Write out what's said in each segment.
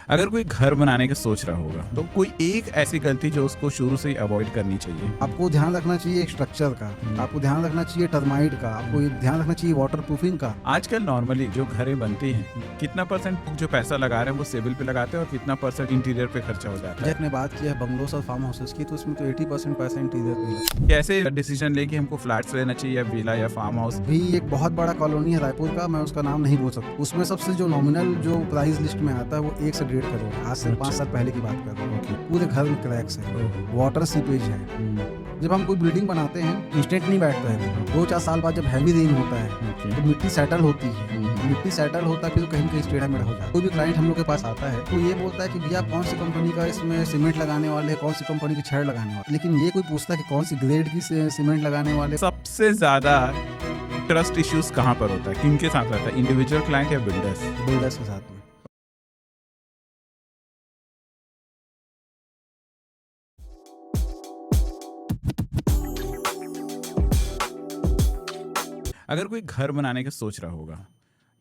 अगर कोई घर बनाने का सोच रहा होगा तो कोई एक ऐसी गलती जो उसको शुरू से ही अवॉइड करनी चाहिए। आपको ध्यान रखना चाहिए स्ट्रक्चर का, आपको ध्यान रखना चाहिए टर्माइट का, आपको ध्यान रखना चाहिए वाटर प्रूफिंग का। आजकल नॉर्मली जो घरें बनती हैं कितना परसेंट जो पैसा लगा रहे हैं वो सिविल पे लगाते हैं और कितना परसेंट इंटीरियर पे खर्चा हो जाता है। जैसे ने बात की है बंगलोस और फार्म हाउसेस की, तो उसमें तो 80% पैसा इंटीरियर पे लगता है। कैसे डिसीजन लेके हमको फ्लैट्स लेना चाहिए या विला या फार्म हाउस। भी एक बहुत बड़ा कॉलोनी है रायपुर का, मैं उसका नाम नहीं बोल सकता। उसमें सबसे जो नॉमिनल जो प्राइस लिस्ट में आता है वो 1 से 1.5 करोड़, आज से 5 साल पहले की बात कर रहा हूँ। पूरे घर में क्रैक्स है, वाटर सीपेज है। जब हम कोई बिल्डिंग बनाते हैं इंस्टेंट नहीं बैठता है, 2-4 साल बाद जब हैवी रेन होता है तो मिट्टी सेटल होती है। मिट्टी सेटल होता है फिर कहीं कहीं टेढ़ा मेढ़ा हो जाता है। कोई भी क्लाइंट हम लोग के पास आता है तो ये बोलता है कि भैया कौन सी कंपनी का इसमें सीमेंट लगाने वाले हैं, कौन सी कंपनी की छड़ लगाने वाले, लेकिन ये कोई पूछता है कि कौन सी ग्रेड की सीमेंट लगाने वाले। सबसे ज्यादा ट्रस्ट इश्यूज कहाँ पर होता है, किनके साथ रहता है, इंडिविजुअल क्लाइंट या बिल्डर्स? बिल्डर्स के साथ में। अगर कोई घर बनाने का सोच रहा होगा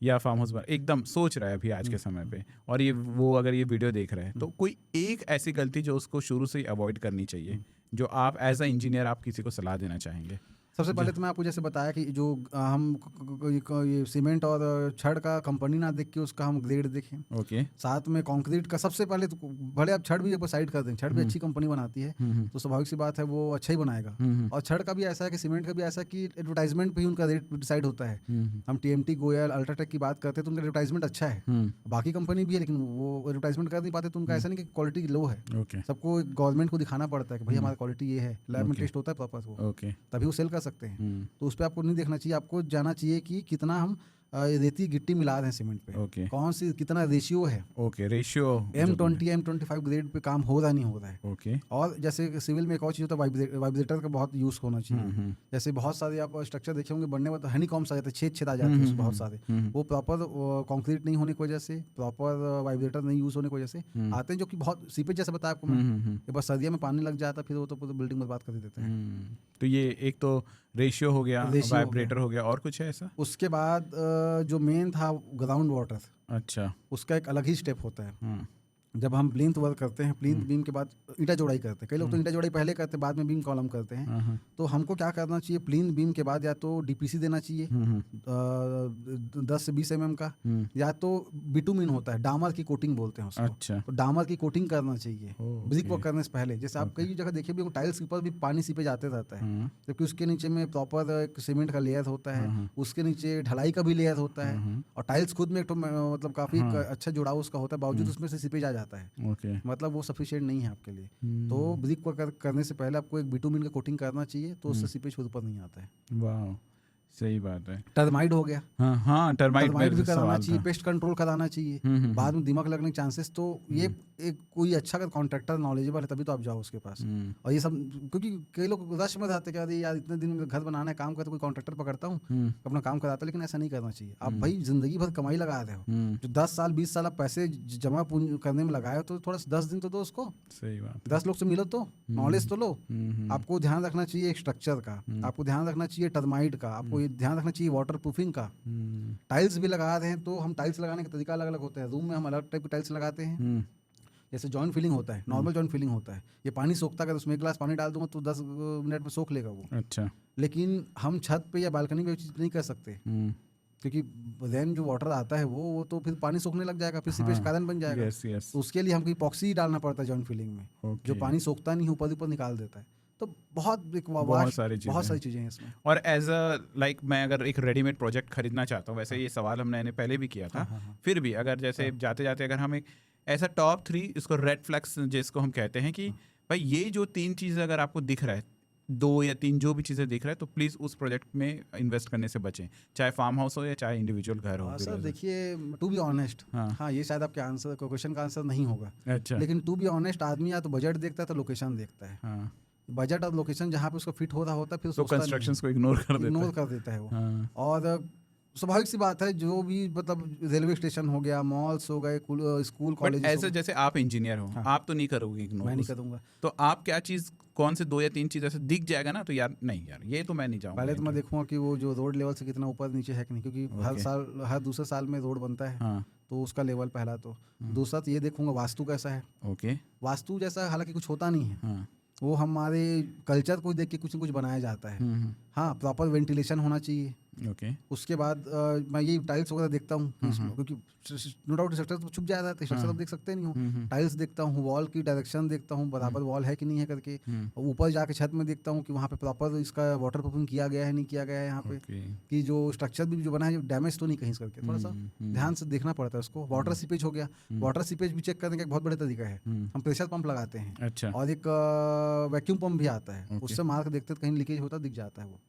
या फार्म हाउस बना एकदम सोच रहा है अभी आज के समय पे, और ये वो अगर ये वीडियो देख रहे हैं तो कोई एक ऐसी गलती जो उसको शुरू से ही अवॉइड करनी चाहिए, जो आप एज अ इंजीनियर आप किसी को सलाह देना चाहेंगे? सबसे पहले तो मैं आपको जैसे बताया कि जो हम ये सीमेंट और छड़ का कंपनी ना देख के उसका हम ग्रेड देखें। ओके। साथ में कंक्रीट का सबसे पहले तो भले आप छड़ भी एक साइड कर दें, छड़ भी अच्छी कंपनी बनाती है तो स्वाभाविक सी बात है वो अच्छा ही बनाएगा। और छड़ का भी ऐसा है कि सीमेंट का भी ऐसा है कि एडवर्टाइजमेंट पे ही उनका रेट डिसाइड होता है। हम TMT, गोयल, अल्ट्राटेक की बात करते हैं तो उनका एडवर्टाइजमेंट अच्छा है। बाकी कंपनी भी है लेकिन वो एडवर्टाइजमेंट कर नहीं पाते, तो उनका ऐसा नहीं कि क्वालिटी लो है। सबको गवर्नमेंट को दिखाना पड़ता है कि भाई हमारा क्वालिटी ये है, लैब में टेस्ट होता है प्रॉपर, वो तभी वो सेल कर सकते हैं। तो उस पर आपको नहीं देखना चाहिए, आपको जाना चाहिए कि कितना हम रेती गिट्टी मिला रहे हैं सीमेंट पे, कौन सी कितना रेशियो है। Ratio M20 M25 grade pay काम हो रहा नहीं हो रहा है। और जैसे सिविल में एक और चीज़ होता है वाइब्रेटर का बहुत यूज होना चाहिए। जैसे बहुत सारे आप स्ट्रक्चर देखे होंगे बनने में तो हनी कॉम्स आ जाते हैं, छेद आ जाते हैं उसमें बहुत सारे, वो प्रॉपर कंक्रीट नहीं होने की वजह से, प्रॉपर वाइब्रेटर नहीं यूज होने की वजह से आते हैं, जो कि बहुत सीपेज जैसे बताया आपको मैं, बस सर्दियों में पानी लग जाता फिर वो तो पूरी बिल्डिंग बर्बाद कर देते हैं। तो ये एक तो रेशियो हो गया, वाइब्रेटर हो गया, और कुछ है ऐसा? उसके बाद जो मेन था ग्राउंड वाटर, अच्छा, उसका एक अलग ही स्टेप होता है। जब हम प्लिंथ वर्क करते हैं, प्लिंथ बीम के बाद ईंटा जोड़ाई करते हैं, कई लोग तो ईंटा जोड़ाई पहले करते हैं बाद में बीम कॉलम करते हैं। तो हमको क्या करना चाहिए, प्लिंथ बीम के बाद या तो DPC देना चाहिए 10 से 20 mm का, या तो बिटुमिन होता है, डामर की कोटिंग बोलते हैं उसको। अच्छा। तो डामर की कोटिंग करना चाहिए ब्रिक वर्क करने से पहले। जैसे आप कई जगह देखिए भी टाइल्स के ऊपर भी पानी सीपे जाते रहता है, जबकि उसके नीचे में प्रॉपर एक सीमेंट का लेयर होता है, उसके नीचे ढलाई का भी लेयर होता है, और टाइल्स खुद में एक मतलब काफी अच्छा जुड़ाव उसका होता है, बावजूद उसमें से सीपेज आ जाता है। मतलब वो सफिशिएंट नहीं है आपके लिए। तो ब्रिक वर्क करने से पहले आपको एक बिटुमिन का कोटिंग करना चाहिए, तो उससे सीपेज खुद ऊपर नहीं आता है। वाह, सही बात है। टर्माइट हो गया, टर्माइट भी कराना चाहिए, पेस्ट कंट्रोल कराना चाहिए, बाद में दिमाग लगने के चांसेस। तो ये एक कोई अच्छा अगर कॉन्ट्रैक्टर नॉलेजेबल है तभी तो आप जाओ उसके पास। और ये सब क्योंकि कई लोग रश में रहते हैं कि यार इतने दिन में घर बनाना है, काम करते कोई कॉन्ट्रैक्टर पकड़ता हूँ अपना काम कराता, लेकिन ऐसा नहीं करना चाहिए। आप भाई जिंदगी भर कमाई लगा रहे हो, जो 10 साल 20 साल आप पैसे जमा करने में लगाए हो, तो थोड़ा 10 दिन तो दो उसको। सही बात। 10 लोग से मिलो तो नॉलेज तो लो। आपको ध्यान रखना चाहिए स्ट्रक्चर का, आपको ध्यान रखना चाहिए टर्माइट का, आपको ध्यान रखना चाहिए वाटर प्रूफिंग का। टाइल्स भी लगा रहे हैं तो हम टाइल्स लगाने का तरीका अलग अलग होता है। रूम में हम अलग टाइप के टाइल्स लगाते हैं। जैसे जॉइंट फिलिंग होता है, नॉर्मल जॉइंट फिलिंग होता है, ये पानी सोखता है, उसमें 1 गिलास पानी डाल दूंगा तो 10 मिनट में सोख लेगा वो। अच्छा। लेकिन हम छत पे या बालकनी में चीज नहीं कर सकते, क्योंकि देन जो वाटर आता है वो तो फिर पानी सोखने लग जाएगा, फिर सीपेज कारण बन जाएगा। तो उसके लिए हमको इपॉक्सी डालना पड़ता है जॉइंट फिलिंग में, जो पानी सोखता नहीं, ऊपर ऊपर निकाल देता है। तो बहुत सारी चीजें हैं इसमें। और एज अ मैं अगर एक रेडीमेड प्रोजेक्ट खरीदना चाहता हूँ, वैसे ये सवाल हमने पहले भी किया था, फिर भी अगर जैसे जाते जाते अगर हम एक ऐसा टॉप 3 इसको रेड फ्लैग्स जिसको हम कहते हैं कि भाई ये जो 3 चीज़ें अगर आपको दिख रहा है, 2 या 3 जो भी चीज़ें दिख रहा है, तो प्लीज़ उस प्रोजेक्ट में इन्वेस्ट करने से बचें, चाहे फार्म हाउस हो या चाहे इंडिविजुअल घर हो। सर देखिए, टू बी ऑनेस्ट, ये शायद आपके आंसर क्वेश्चन का आंसर नहीं होगा। अच्छा। लेकिन टू बी ऑनेस्ट, आदमी या तो बजट देखता है तो लोकेशन देखता है। बजट और लोकेशन जहाँ पे उसको फिट हो रहा होता है, फिर तो कंस्ट्रक्शंस को इग्नोर कर देता है वो। और स्वाभाविक सी बात है, जो भी मतलब रेलवे स्टेशन हो गया, मॉल्स हो गए, स्कूल कॉलेज, ऐसे जैसे आप इंजीनियर हो, आप तो नहीं करोगे इग्नोर? मैं नहीं करूँगा। तो आप क्या चीज़, कौन से 2 या 3 चीज़ ऐसे दिख जाएगा ना तो यार नहीं यार ये तो मैं नहीं जाऊँगा? पहले तो मैं देखूंगा कि वो जो रोड लेवल से कितना ऊपर नीचे है कि नहीं, क्योंकि हर साल हर दूसरे साल में रोड बनता है। तो उसका लेवल पहला। तो दूसरा तो ये देखूंगा वास्तु कैसा है। ओके। वास्तु जैसा हालांकि कुछ होता नहीं है, हाँ। वो हमारे कल्चर को देख के कुछ न कुछ बनाया जाता है। हाँ, प्रॉपर वेंटिलेशन होना चाहिए। ओके। उसके बाद मैं ये टाइल्स वगैरह देखता हूँ क्योंकि नो डाउट स्ट्रक्चर तो छुप जाता है, स्ट्रक्चर आप देख सकते नहीं हो। टाइल्स देखता हूँ, वॉल की डायरेक्शन देखता हूँ, बराबर वॉल है कि नहीं है करके। ऊपर जाके छत में देखता हूँ कि वहाँ पे प्रॉपर इसका वाटर प्रूफिंग किया गया है नहीं किया गया है यहाँ पे, कि जो स्ट्रक्चर भी जो बना है डैमेज तो नहीं कहीं करके। थोड़ा सा ध्यान से देखना पड़ता है उसको। वाटर सीपेज हो गया, वाटर सीपेज भी चेक करने का एक बहुत बड़ा तरीका है। हम प्रेशर पंप लगाते हैं। अच्छा। और एक वैक्यूम पंप भी आता है, उससे मार के देखते कहीं लीकेज होता दिख जाता है वो।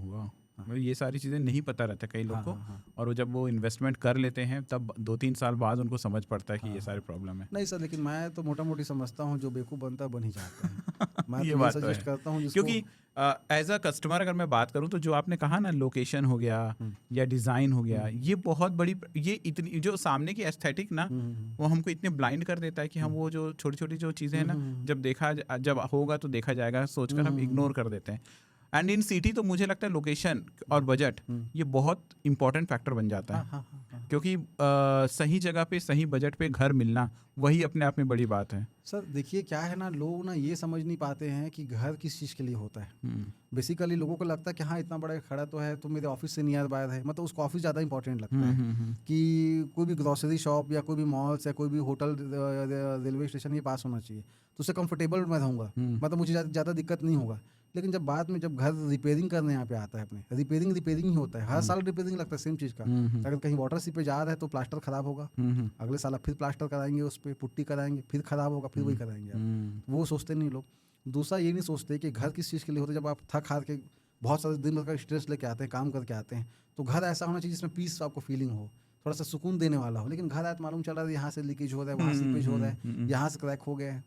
वाह, ये सारी चीज़ें नहीं पता रहता कई लोग को। और वो जब वो इन्वेस्टमेंट कर लेते हैं तब 2-3 साल बाद उनको समझ पड़ता है कि ये सारे प्रॉब्लम है। नहीं सर, लेकिन मैं तो मोटा मोटी समझता हूँ जो बेवकूफ़ बनता है बन ही जाता है। मैं ये तो बात सजेस्ट करता हूँ क्योंकि एज अ कस्टमर अगर मैं बात करूँ तो जो आपने कहा ना, लोकेशन हो गया या डिज़ाइन हो गया, ये बहुत बड़ी, ये इतनी जो सामने की एस्थेटिक ना, वो हमको इतने ब्लाइंड कर देता है कि हम वो जो छोटी छोटी जो चीज़ें हैं ना, जब होगा तो देखा जाएगा सोचकर हम इग्नोर कर देते हैं। एंड इन सिटी तो मुझे लगता है लोकेशन और बजट ये बहुत इंपॉर्टेंट फैक्टर बन जाता है। क्योंकि सही जगह पे सही बजट पे घर मिलना वही अपने आप में बड़ी बात है। सर देखिए क्या है ना, लोग ना ये समझ नहीं पाते हैं कि घर किस चीज़ के लिए होता है। बेसिकली लोगों को लगता है कि हाँ इतना बड़ा खड़ा तो है तो मेरे ऑफिस से नियर बाय है, मतलब उसको ऑफिस ज़्यादा इंपॉर्टेंट लगता है कि कोई भी ग्रोसरी शॉप या कोई भी मॉल्स या कोई भी होटल रेलवे स्टेशन ये पास होना चाहिए, तो उससे कंफर्टेबल मैं रहूँगा, मतलब मुझे ज़्यादा दिक्कत नहीं होगा। लेकिन जब बाद में जब घर रिपेयरिंग करने यहाँ पे आता है, अपने रिपेयरिंग ही होता है, हर साल रिपेयरिंग लगता है सेम चीज़ का। अगर कहीं वाटर सीपेज आ रहा है तो प्लास्टर खराब होगा, अगले साल आप फिर प्लास्टर कराएंगे, उस पर पुट्टी कराएंगे, फिर खराब होगा, फिर वही कराएंगे आप। वो सोचते नहीं लोग। दूसरा ये नहीं सोचते कि घर किस चीज़ के लिए होता है। जब आप थक हार के बहुत सारे दिन भर का स्ट्रेस लेके आते हैं, काम करके आते हैं, तो घर ऐसा होना चाहिए जिसमें पीस आपको फीलिंग हो, थोड़ा सा सुकून देने वाला हो। लेकिन घर आया तो मालूम चल रहा है यहाँ से लीकेज हो रहा है, वहाँ सीपेज हो रहा है, यहाँ से क्रैक हो गया है,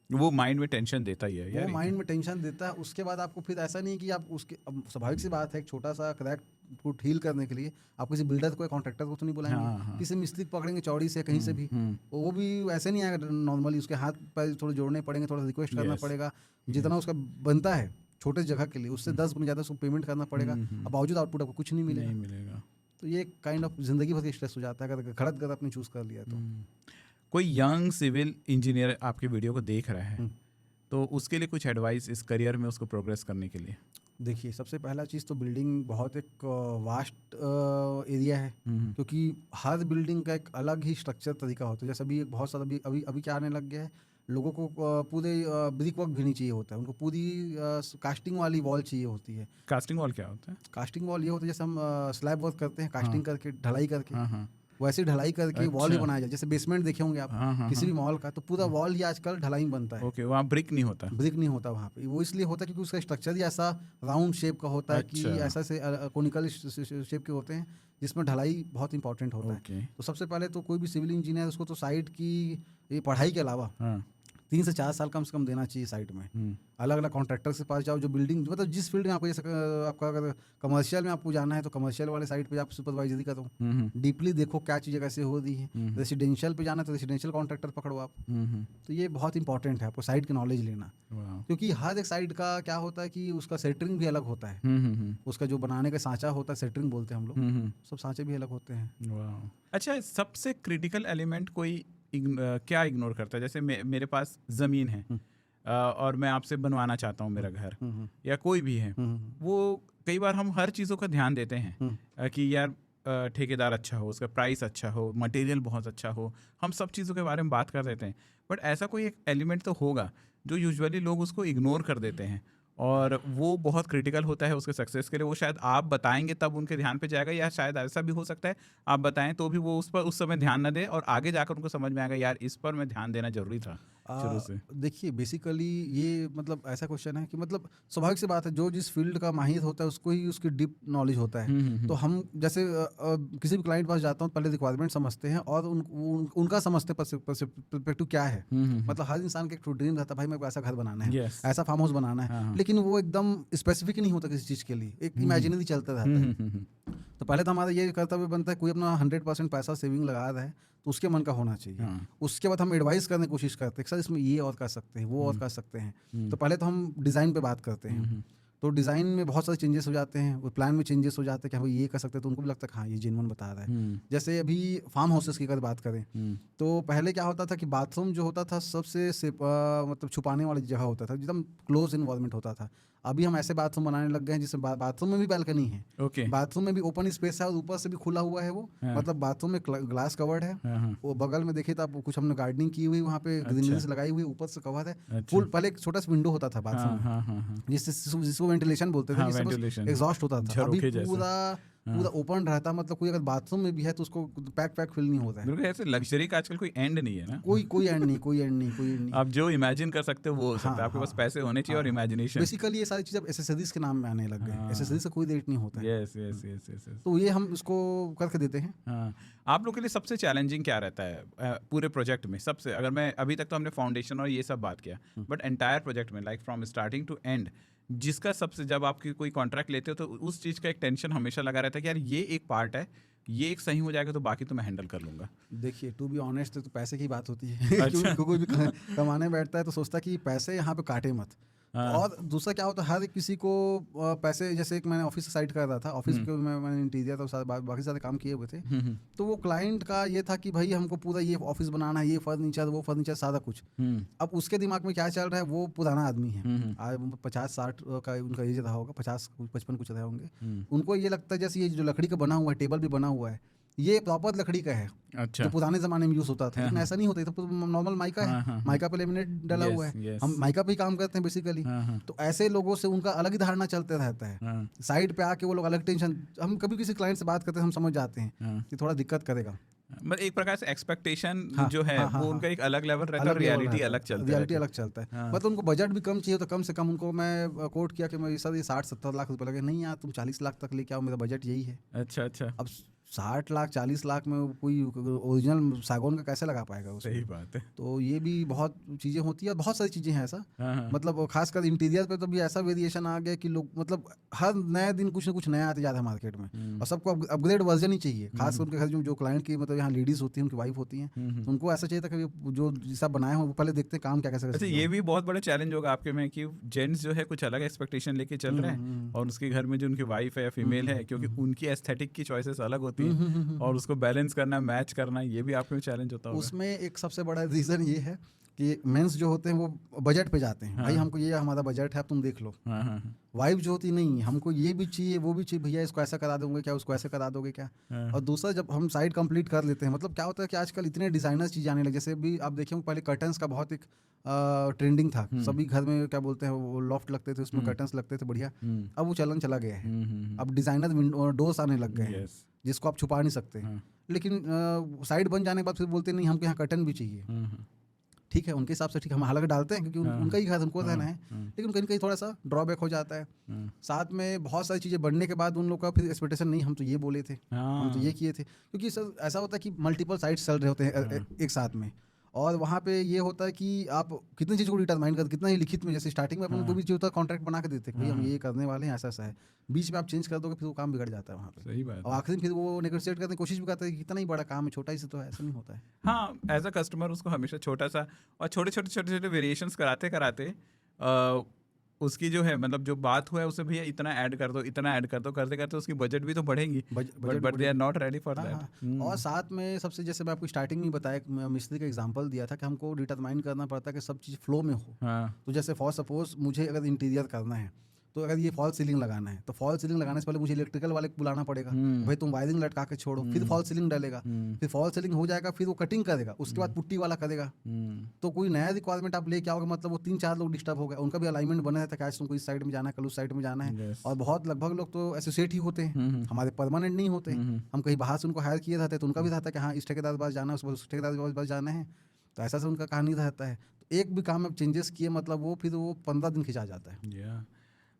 वो माइंड में टेंशन देता ही है यार। वो माइंड में टेंशन देता है। उसके बाद आपको फिर ऐसा नहीं कि आप उसके, अब स्वाभाविक सी बात है, एक छोटा सा क्रैक को हील करने के लिए आप किसी बिल्डर को, कॉन्ट्रैक्टर को तो नहीं बुलाएंगे, किसी मिस्त्री को पकड़ेंगे चौड़ी से कहीं से भी, वो भी ऐसे नहीं आएगा नॉर्मली। उसके हाथ पैर थोड़े जोड़ने पड़ेंगे, थोड़ा रिक्वेस्ट करना पड़ेगा, जितना उसका बनता है छोटे जगह के लिए उससे 10 गुना ज़्यादा उसको पेमेंट करना पड़ेगा। अब बावजूद आउटपुट आपको कुछ नहीं मिलेगा। तो ये काइंड ऑफ जिंदगी भर स्ट्रेस हो जाता है अगर गलत घर आपने चूज़ कर लिया तो। कोई यंग सिविल इंजीनियर आपके वीडियो को देख रहा है तो उसके लिए कुछ एडवाइस इस करियर में उसको प्रोग्रेस करने के लिए? देखिए सबसे पहला चीज़ तो बिल्डिंग बहुत एक वास्ट एरिया है, क्योंकि हर बिल्डिंग का एक अलग ही स्ट्रक्चर तरीका होता है। जैसे अभी बहुत सारा अभी क्या आने लग गया है, लोगों को पूरे ब्रिक वर्क भी नहीं चाहिए होता है, उनको पूरी कास्टिंग वाली वॉल चाहिए होती है। कास्टिंग वॉल क्या होता है? कास्टिंग वॉल ये होता है जैसे हम स्लैब वर्क करते हैं, कास्टिंग करके ढलाई करके, वैसे ढलाई करके वॉल भी बनाया जाए। जैसे बेसमेंट देखे होंगे आप किसी भी मॉल का, तो पूरा वॉल ही आजकल ढलाई बनता है। ओके, वहाँ ब्रिक नहीं होता? ब्रिक नहीं होता वहाँ पे। वो इसलिए होता है क्योंकि उसका स्ट्रक्चर ही ऐसा राउंड शेप का होता है कि ऐसा से कोनिकल शेप के होते हैं, जिसमें ढलाई बहुत इंपॉर्टेंट होता है। तो सबसे पहले तो कोई भी सिविल इंजीनियर उसको तो साइट की ये पढ़ाई के अलावा 3 से 4 साल कम से कम देना चाहिए साइट में। अलग अलग कॉन्ट्रैक्टर के पास जाओ, जो बिल्डिंग मतलब जिस फील्ड में आपको, जैसे आपका अगर कमर्शियल में आपको जाना है तो कमर्शियल वाले साइट पे आप सुपरवाइजरी करो, डीपली देखो क्या चीज़ें कैसे हो रही है। रेसिडेंशियल पे जाना है तो रेसिडेंशियल कॉन्ट्रैक्टर पकड़ो आप। तो ये बहुत इंपॉर्टेंट है आपको साइट की नॉलेज लेना, क्योंकि हर एक साइट का क्या होता है कि उसका सेटरिंग भी अलग होता है। उसका जो बनाने का सांचा होता है, सेटरिंग बोलते हैं हम लोग, सब सांचे भी अलग होते हैं। अच्छा, सबसे क्रिटिकल एलिमेंट कोई क्या इग्नोर करता है? जैसे मेरे पास ज़मीन है और मैं आपसे बनवाना चाहता हूँ मेरा घर, या कोई भी है, वो कई बार हम हर चीज़ों का ध्यान देते हैं कि यार ठेकेदार अच्छा हो, उसका प्राइस अच्छा हो, मटेरियल बहुत अच्छा हो, हम सब चीज़ों के बारे में बात कर देते हैं। बट ऐसा कोई एक एलिमेंट तो होगा जो यूजुअली लोग उसको इग्नोर कर देते हैं और वो बहुत क्रिटिकल होता है उसके सक्सेस के लिए। वो शायद आप बताएंगे तब उनके ध्यान पे जाएगा, या शायद ऐसा भी हो सकता है आप बताएं तो भी वो उस पर उस समय ध्यान न दे और आगे जाकर उनको समझ में आएगा यार इस पर मैं ध्यान देना जरूरी था शुरू से। देखिए बेसिकली ये मतलब ऐसा क्वेश्चन है कि मतलब स्वाभाविक सी बात है, जो जिस फील्ड का माहिर होता है उसको ही उसकी डीप नॉलेज होता है। तो हम जैसे किसी भी क्लाइंट पास जाता हूँ, पहले रिक्वायरमेंट समझते हैं और उनका समझते पर्सपेक्टिव क्या है। मतलब हर इंसान का एक ड्रीम रहता है, भाई मेरे को ऐसा घर बनाना है, ऐसा फार्म हाउस बनाना है, लेकिन वो एकदम स्पेसिफिक नहीं होता किसी चीज़ के लिए, एक इमेजिनरी चलता रहता है। तो पहले तो हमारा ये कर्तव्य बनता है, कोई अपना 100% पैसा सेविंग लगा रहा है तो उसके मन का होना चाहिए। उसके बाद हम एडवाइस करने की कोशिश करते हैं, सर इसमें ये और कर सकते हैं, वो और कर सकते हैं। तो पहले तो हम डिज़ाइन पे बात करते हैं। तो डिज़ाइन में बहुत सारे चेंजेस हो जाते हैं, वो प्लान में चेंजेस हो जाते हैं कि भाई ये कर सकते हैं, तो उनको भी लगता है कि हाँ ये जेन्युइन बता रहा है। जैसे अभी फार्म हाउसेस की अगर बात करें तो पहले क्या होता था कि बाथरूम जो होता था सबसे मतलब छुपाने वाली जगह होता था, एकदम क्लोज इन्वायरमेंट होता था। अभी हम ऐसे बाथरूम बनाने लग गए हैं जिसमें बाथरूम में भी बैल्कनी है, ओके। बाथरूम में भी ओपन स्पेस है और ऊपर से भी खुला हुआ है वो, मतलब बाथरूम में ग्लास कवर्ड है, वो बगल में देखिए तो आप कुछ हमने गार्डनिंग की हुई वहाँ पे, ग्रीनरीज लगाई हुई, ऊपर से कवर है फुल। पहले एक छोटा सा विंडो होता था बाथरूम में जिसको वेंटिलेशन बोलते थे, जिससे एग्जॉस्ट होता था। अभी पूरा ओपन रहता, मतलब कोई अगर बाथरूम में भी है तो उसको पैक फील नहीं होता है। बिल्कुल, ऐसे लग्जरी का आजकल कोई एंड नहीं है ना, कोई एंड नहीं। आप जो इमेजिन कर सकते हो वो हो सकता है, आपके पास पैसे होने चाहिए और इमेजिनेशन। बेसिकली ये सारी चीज़ अब एसेसरीज के नाम में आने लग गए, एसेसरीज का कोई रेट नहीं होता है। यस। तो ये हम इसको करके देते हैं। हाँ, आप लोग के लिए सबसे चैलेंजिंग क्या रहता है पूरे प्रोजेक्ट में? सबसे, अगर मैं अभी तक तो हमने फाउंडेशन और ये सब बात किया, बट एंटायर प्रोजेक्ट में like from starting to end, जिसका सबसे, जब आपकी कोई कॉन्ट्रैक्ट लेते हो तो उस चीज़ का एक टेंशन हमेशा लगा रहता है कि यार ये एक पार्ट है, ये एक सही हो जाएगा तो बाकी तो मैं हैंडल कर लूंगा। देखिए टू बी ऑनेस्ट तो पैसे की बात होती है। अच्छा। कोई भी कमाने बैठता है तो सोचता है कि पैसे यहाँ पे काटे मत। और दूसरा क्या होता है, हर किसी को पैसे, जैसे एक मैंने ऑफिस साइड कर रहा था, ऑफिस के मैंने इंटीरियर और बाकी सारे काम किए हुए थे, तो वो क्लाइंट का ये था कि भाई हमको पूरा ये ऑफिस बनाना है, ये फर्नीचर वो फर्नीचर सारा कुछ। अब उसके दिमाग में क्या चल रहा है, वो पुराना आदमी है, आज 50-60 का उनका एज रहा होगा, 50-55 कुछ रहे होंगे। उनको ये लगता है जैसे ये जो लकड़ी का बना हुआ है, टेबल भी बना हुआ है, ये प्रॉपर लकड़ी का है। अच्छा। जो पुराने जमाने में यूज होता था, लेकिन ऐसा नहीं होता, तो नॉर्मल माइका है, माइका पे लेमिनेट डाला हुआ है, हम माइका पे ही काम करते हैं बेसिकली। तो ऐसे लोगों से उनका अलग ही धारणा चलते रहता है, साइड पे आके वो लोग अलग टेंशन। हम कभी किसी क्लाइंट से बात करते हैं हम समझ जाते हैं कि थोड़ा दिक्कत करेगा, मतलब एक प्रकार से एक्सपेक्टेशन जो है वो उनका एक अलग लेवल रहता है, रियलिटी अलग चलता है। मतलब उनको बजट भी कम चाहिए, तो कम से कम उनको मैं कोट किया कि मैं सर ये 60-70 लाख रुपए लगे, नहीं यार तुम 40 लाख तक लेके आओ, मेरा बजट यही है। अच्छा। अब 60 लाख 40 लाख में कोई ओरिजिनल सागौन का कैसे लगा पाएगा उसको? सही बात है। तो ये भी बहुत चीज़ें होती है, बहुत सारी चीज़ें हैं ऐसा। मतलब खासकर इंटीरियर पे तो भी ऐसा वेरिएशन आ गया कि लोग मतलब हर नए दिन कुछ ना कुछ नया आते जाता है मार्केट में, और सबको अपग्रेड वर्जन ही चाहिए। खासकर उनके घर जो क्लाइंट की मतलब यहाँ लेडीज होती हैं, उनकी वाइफ होती हैं, तो उनको ऐसा चाहिए था कि जो सब बनाए हो वो पहले देखते हैं काम क्या कैसे। अच्छा, ये भी बहुत बड़ा चैलेंज होगा आपके में कि जेंट्स जो है कुछ अलग एक्सपेक्टेशन लेके चल रहे हैं, और उसके घर में जो उनकी वाइफ है या फीमेल है, क्योंकि उनकी एस्थेटिक की चॉइसेस अलग होती हैं, और उसको बैलेंस करना, मैच करना, ये भी आपके में चैलेंज होता होगा। उसमें एक सबसे बड़ा रीज़न ये है कि मेंस जो होते हैं वो बजट पे जाते हैं, भाई हमको ये हमारा बजट है, अब तुम देख लो। वाइफ जो होती नहीं, हमको ये भी चाहिए वो भी चाहिए, भैया इसको ऐसा करा दोगे क्या, उसको ऐसा करा दोगे क्या। और दूसरा जब हम साइड कंप्लीट कर लेते हैं, मतलब क्या होता है कि आजकल इतने डिजाइनर चीज़ आने लगे, जैसे अभी आप देखिए पहले कर्टन्स का बहुत एक ट्रेंडिंग था, सभी घर में क्या बोलते हैं वो लॉफ्ट लगते थे, उसमें कर्टन्स लगते थे बढ़िया। अब वो चलन चला गया है, अब डिजाइनर डोर्स आने लग गए हैं जिसको आप छुपा नहीं सकते। लेकिन साइड बन जाने के बाद फिर बोलते नहीं हमको यहाँ कर्टन भी चाहिए। ठीक है, उनके हिसाब से ठीक, हम हालांकि डालते हैं क्योंकि उनका ही घर उनको रहना है, लेकिन कहीं कहीं थोड़ा सा ड्रॉबैक हो जाता है। साथ में बहुत सारी चीज़ें बढ़ने के बाद उन लोग का फिर एक्सपेक्टेशन नहीं, हम तो ये बोले थे, हम तो ये किए थे, क्योंकि सर ऐसा होता है कि मल्टीपल साइट्स चल रहे होते हैं एक साथ में, और वहाँ पे ये होता है कि आप कितनी चीज़ को डिटरमाइन करते, कितना ही लिखित में, जैसे स्टार्टिंग में अपन कोई भी चीज़ होता है कॉन्ट्रैक्ट बना के देते हैं कि हम ये करने वाले हैं, ऐसा ऐसा है, बीच में आप चेंज कर दोगे फिर वो काम बिगड़ जाता है वहाँ पे। सही बात। और आखिर में फिर वो नेगोशिएट करने की कोशिश भी करते हैं कि कितना ही बड़ा काम है, छोटा ही से तो है, ऐसा नहीं होता है। हाँ, एज अ कस्टमर उसको हमेशा छोटा सा और छोटे वेरिएशंस कराते उसकी जो है मतलब जो बात हुआ है उसे भैया इतना ऐड कर दो, करते करते उसकी बजट भी तो बढ़ेंगी, but they are not ready for that. और साथ में सबसे, जैसे मैं आपको स्टार्टिंग में बताया, मिस्त्री का एग्जांपल दिया था कि हमको डिटरमाइन करना पड़ता है कि सब चीज़ फ्लो में हो। तो जैसे फॉर सपोज मुझे अगर इंटीरियर करना है, तो अगर ये फॉल सीलिंग लगाना है, तो फॉल सीलिंग लगाने से पहले मुझे इलेक्ट्रिकल वाले को बुलाना पड़ेगा, भाई तुम वायरिंग लटका के छोड़ो, फिर फॉल सीलिंग डालेगा, फिर फॉल सीलिंग हो जाएगा, फिर वो कटिंग करेगा, उसके बाद पुट्टी वाला करेगा। तो कोई नया रिक्वायरमेंट आप लेके आओगे, मतलब वो 3-4 लोग डिस्टर्ब हो गए, उनका भी अलाइनमेंट बना रहता है कि आज तुमको इस साइड में जाना है, कल उस साइड में जाना है। और बहुत लगभग लोग तो एसोसिएट ही होते हैं, हमारे परमानेंट नहीं होते, हम कहीं बाहर से उनको हायर किए रहते हैं, तो उनका भी रहता है कि हाँ इस ठेकेदार के पास जाना है, उस ठेकेदार के पास जाना है, तो ऐसा से उनका कहानी रहता है। तो एक भी काम में चेंजेस किए मतलब वो फिर वो 15 दिन खिंचा जाता है।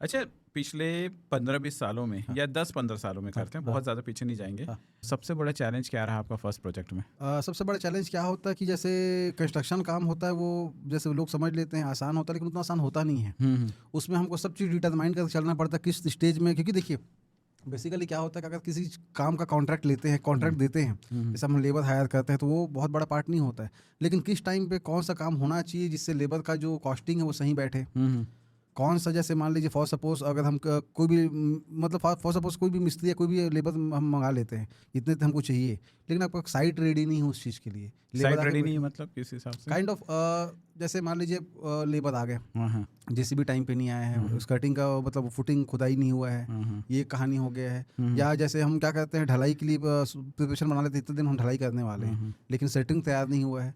अच्छा, पिछले 15-20 सालों में या 10-15 सालों में करते हैं, बहुत ज़्यादा पीछे नहीं जाएंगे, सबसे बड़ा चैलेंज क्या रहा आपका फर्स्ट प्रोजेक्ट में? सबसे बड़ा चैलेंज क्या होता है कि जैसे कंस्ट्रक्शन काम होता है वो जैसे लोग समझ लेते हैं आसान होता है, लेकिन उतना आसान होता नहीं है। उसमें हमको सब चीज़ डिटरमाइन करके चलना पड़ता है किस स्टेज में, क्योंकि देखिए बेसिकली क्या होता है कि अगर किसी काम का कॉन्ट्रैक्ट लेते हैं, कॉन्ट्रैक्ट देते हैं, जैसे हम लेबर हायर करते हैं, तो वो बहुत बड़ा पार्ट नहीं होता है, लेकिन किस टाइम पे कौन सा काम होना चाहिए जिससे लेबर का जो कॉस्टिंग है वो सही बैठे। कौन सा, जैसे मान लीजिए फॉर सपोज अगर हम कोई भी मतलब फॉर सपोज कोई भी मिस्त्री या कोई भी लेबर हम मंगा लेते हैं, इतने तो हमको चाहिए, लेकिन आपका साइट रेडी नहीं है उस चीज़ के लिए, साइट रेडी नहीं है मतलब किस हिसाब से? काइंड ऑफ जैसे मान लीजिए लेबर आ गए, हाँ, जेसीबी टाइम पे नहीं आया है, स्कर्टिंग का मतलब फुटिंग खुदाई नहीं हुआ है, ये कहानी हो गया है। या जैसे हम क्या करते हैं, ढलाई के लिए प्रिपरेशन बना लेते हैं, इतने दिन हम ढलाई करने वाले हैं, लेकिन सेटिंग तैयार नहीं हुआ है,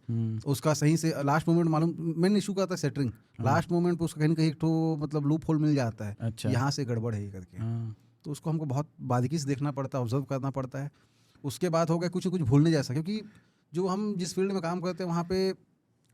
उसका सही से लास्ट मोमेंट मालूम, मेन इशू का आता है सेटिंग, लास्ट मोमेंट पे उसका कहीं ना कहीं एक तो मतलब लूप होल मिल जाता है, अच्छा। यहाँ से गड़बड़ है ये करके, तो उसको हमको बहुत बारीकी से देखना पड़ता है, ऑब्जर्व करना पड़ता है। उसके बाद हो गया कुछ भूलने जैसा, क्योंकि जो हम जिस फील्ड में काम करते हैं वहाँ पे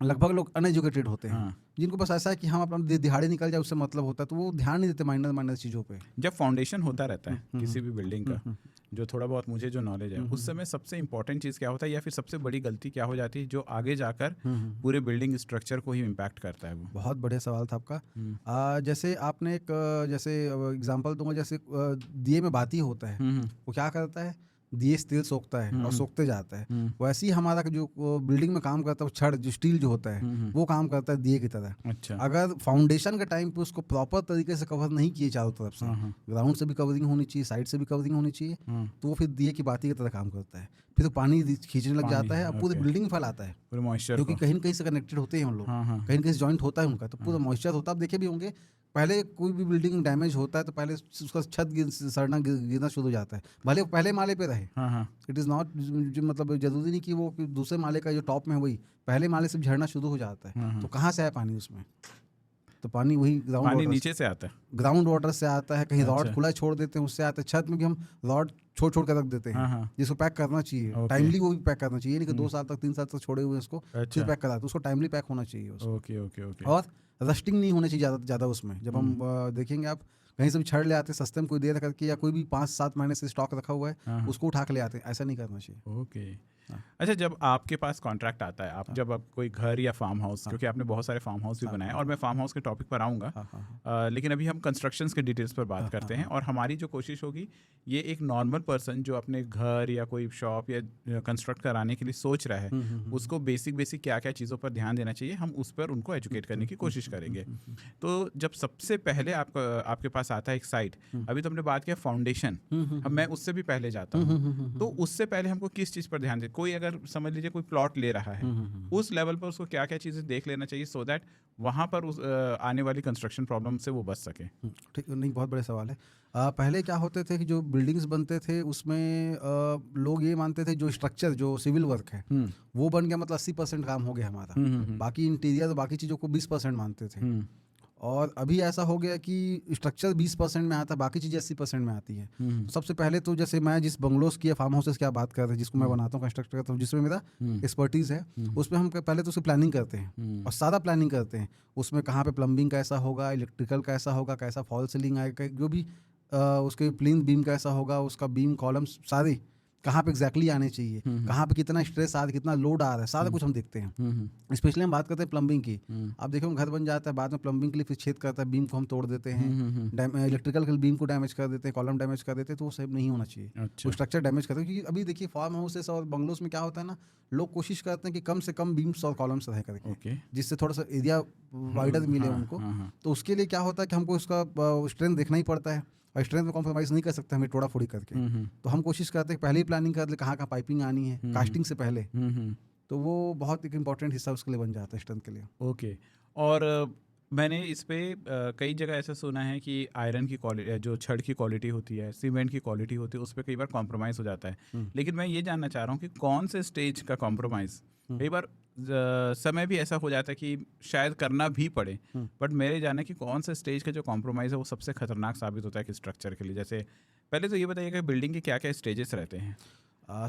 लगभग लोग अनएजुकेटेड होते हैं, जिनको बस ऐसा है कि हम अपना दिहाड़ी निकल जाए उससे मतलब होता है, तो वो ध्यान नहीं देते माइनर चीज़ों पे। जब फाउंडेशन होता रहता है किसी भी बिल्डिंग का, जो थोड़ा बहुत मुझे जो नॉलेज है, उस समय सबसे इंपॉर्टेंट चीज़ क्या होता है या फिर सबसे बड़ी गलती क्या हो जाती है जो आगे जाकर पूरे बिल्डिंग स्ट्रक्चर को ही इम्पैक्ट करता है? वो बहुत बढ़िया सवाल था आपका। जैसे आपने एक जैसे एग्जांपल दूंगा, जैसे दिए में बाती होता है, वो क्या करता है, दिए से तेल सोखता है और सोखते जाता है, वैसे ही हमारा जो बिल्डिंग में काम करता है छड़ जो स्टील जो होता है वो काम करता है दिए की तरह। अच्छा। अगर फाउंडेशन के टाइम पे उसको प्रॉपर तरीके से कवर नहीं किए चारों तरफ से, ग्राउंड से भी कवरिंग होनी चाहिए, साइड से भी कवरिंग होनी चाहिए, तो वो फिर दिए की बाती की तरह काम करता है, फिर तो पानी खींचने लग जाता है और पूरी बिल्डिंग फैलाता है, क्योंकि कहीं न कहीं से कनेक्टेड होते हैं हम लोग, कहीं न कहीं से जॉइंट होता है उनका, तो पूरा मॉइस्चर होता है। आप देखे भी होंगे, पहले कोई भी बिल्डिंग डैमेज होता है तो पहले उसका छत सड़ना गिरना शुरू हो जाता है, भले वो पहले माले पे रहे, इट इज़ नॉट मतलब जरूरी नहीं कि वो दूसरे माले का जो टॉप में वही पहले माले से झड़ना शुरू हो जाता है, तो कहाँ से आया पानी उसमें, तो पानी वही ग्राउंड वाटर नीचे से आता है, ग्राउंड वाटर से आता है, कहीं रॉड खुला छोड़ देते हैं उससे आता है, छत में भी हम रॉड छोड़ कर रख देते हैं, जिसको पैक करना चाहिए टाइमली, वो भी पैक करना चाहिए, नहीं कि 2 साल तक 3 साल तक छोड़े हुए उसको फिर पैक करा, तो उसको टाइमली पैक होना चाहिए उसको। और रस्टिंग नहीं होनी चाहिए ज़्यादा उसमें। जब हम देखेंगे आप कहीं से भी छड़ ले आते हैं सस्ते में, कोई देर करके या कोई भी 5-7 महीने से स्टॉक रखा हुआ है उसको उठा के ले आते हैं, ऐसा नहीं करना चाहिए। ओके। अच्छा, जब आपके पास कॉन्ट्रैक्ट आता है, आप जब आप कोई घर या फार्म हाउस, क्योंकि आपने बहुत सारे फार्म हाउस भी बनाए और मैं फार्म हाउस के टॉपिक पर आऊँगा, लेकिन अभी हम कंस्ट्रक्शंस के डिटेल्स पर बात करते हैं, और हमारी जो कोशिश होगी, ये एक नॉर्मल पर्सन जो अपने घर या कोई शॉप या कंस्ट्रक्ट कराने के लिए सोच रहा है, उसको बेसिक क्या क्या चीज़ों पर ध्यान देना चाहिए, हम उस पर उनको एजुकेट करने की कोशिश करेंगे। तो जब सबसे पहले आपके पास आता है एक साइट, अभी तो हमने बात किया फाउंडेशन, मैं उससे भी पहले जाता हूँ, तो उससे पहले हमको किस चीज़ पर ध्यान दें? कोई अगर समझ लीजिए कोई प्लॉट ले रहा है, उस लेवल पर उसको क्या क्या चीज़ें देख लेना चाहिए सो दैट वहाँ पर उस आने वाली कंस्ट्रक्शन प्रॉब्लम से वो बच सके? ठीक, नहीं, बहुत बड़े सवाल है। पहले क्या होते थे कि जो बिल्डिंग्स बनते थे उसमें लोग ये मानते थे जो स्ट्रक्चर जो सिविल वर्क है वो बन गया मतलब 80% काम हो गया हमारा, बाकी इंटीरियर बाकी चीज़ों को 20% मानते थे। और अभी ऐसा हो गया कि स्ट्रक्चर 20% में आता है, बाकी चीज़ें 80% में आती है। सबसे पहले तो जैसे मैं जिस बंगलोज की फार्म हाउसेस की बात कर रहे हैं, जिसको मैं बनाता हूँ, कंस्ट्रक्ट करता हूँ, जिसमें मेरा एक्सपर्टीज़ है, उसमें हम पहले तो उसकी प्लानिंग करते हैं और सारा प्लानिंग करते हैं। उसमें कहाँ पे प्लम्बिंग कैसा होगा, इलेक्ट्रिकल कैसा होगा, कैसा फॉल सीलिंग आएगा, जो भी उसके प्लिंथ बीम कैसा होगा, उसका बीम कॉलम्स सारे कहाँ पे एग्जैक्टली आने चाहिए, कहाँ पे कितना स्ट्रेस आ रहा है, कितना लोड आ रहा है, सारा कुछ हम देखते हैं। स्पेशली हम बात करते हैं प्लम्बिंग की। आप देखो घर बन जाता है, बाद में प्लम्बिंग के लिए फिर छेद करता है, बीम को हम तोड़ देते हैं, इलेक्ट्रिकल के बीम को डैमेज कर देते हैं, कॉलम डैमेज कर देते हैं, तो वो सब नहीं होना चाहिए। वो स्ट्रक्चर डैमेज करते हैं, क्योंकि अभी देखिए फार्म हाउसेस और बंगलोज में क्या होता है ना, लोग कोशिश करते हैं कि कम से कम बीम्स और कॉलम्स रह करके, जिससे थोड़ा सा एरिया वाइडर मिले उनको। तो उसके लिए क्या होता है कि हमको उसका स्ट्रेंथ देखना ही पड़ता है, और स्ट्रेंथ में कॉम्प्रोमाइज़ नहीं कर सकते हमें टोड़ा फोड़ी करके। तो हम कोशिश करते हैं पहले ही प्लानिंग कर ले कहाँ पाइपिंग आनी है कास्टिंग से पहले, तो वो बहुत एक इम्पॉर्टेंट हिस्सा उसके लिए बन जाता है स्ट्रेंथ के लिए। ओके। और मैंने इस पे कई जगह ऐसा सुना है कि आयरन की क्वालिटी, जो छड़ की क्वालिटी होती है, सीमेंट की क्वालिटी होती है, उस पर कई बार कॉम्प्रोमाइज़ हो जाता है। लेकिन मैं ये जानना चाह रहा हूँ कि कौन से स्टेज का कॉम्प्रोमाइज़, कई बार समय भी ऐसा हो जाता है कि शायद करना भी पड़े, बट मेरे जाने कि कौन से स्टेज का जो कॉम्प्रोमाइज़ है वो सबसे खतरनाक साबित होता है कि स्ट्रक्चर के लिए। जैसे पहले तो ये बताइए कि बिल्डिंग के क्या क्या स्टेजेस रहते हैं?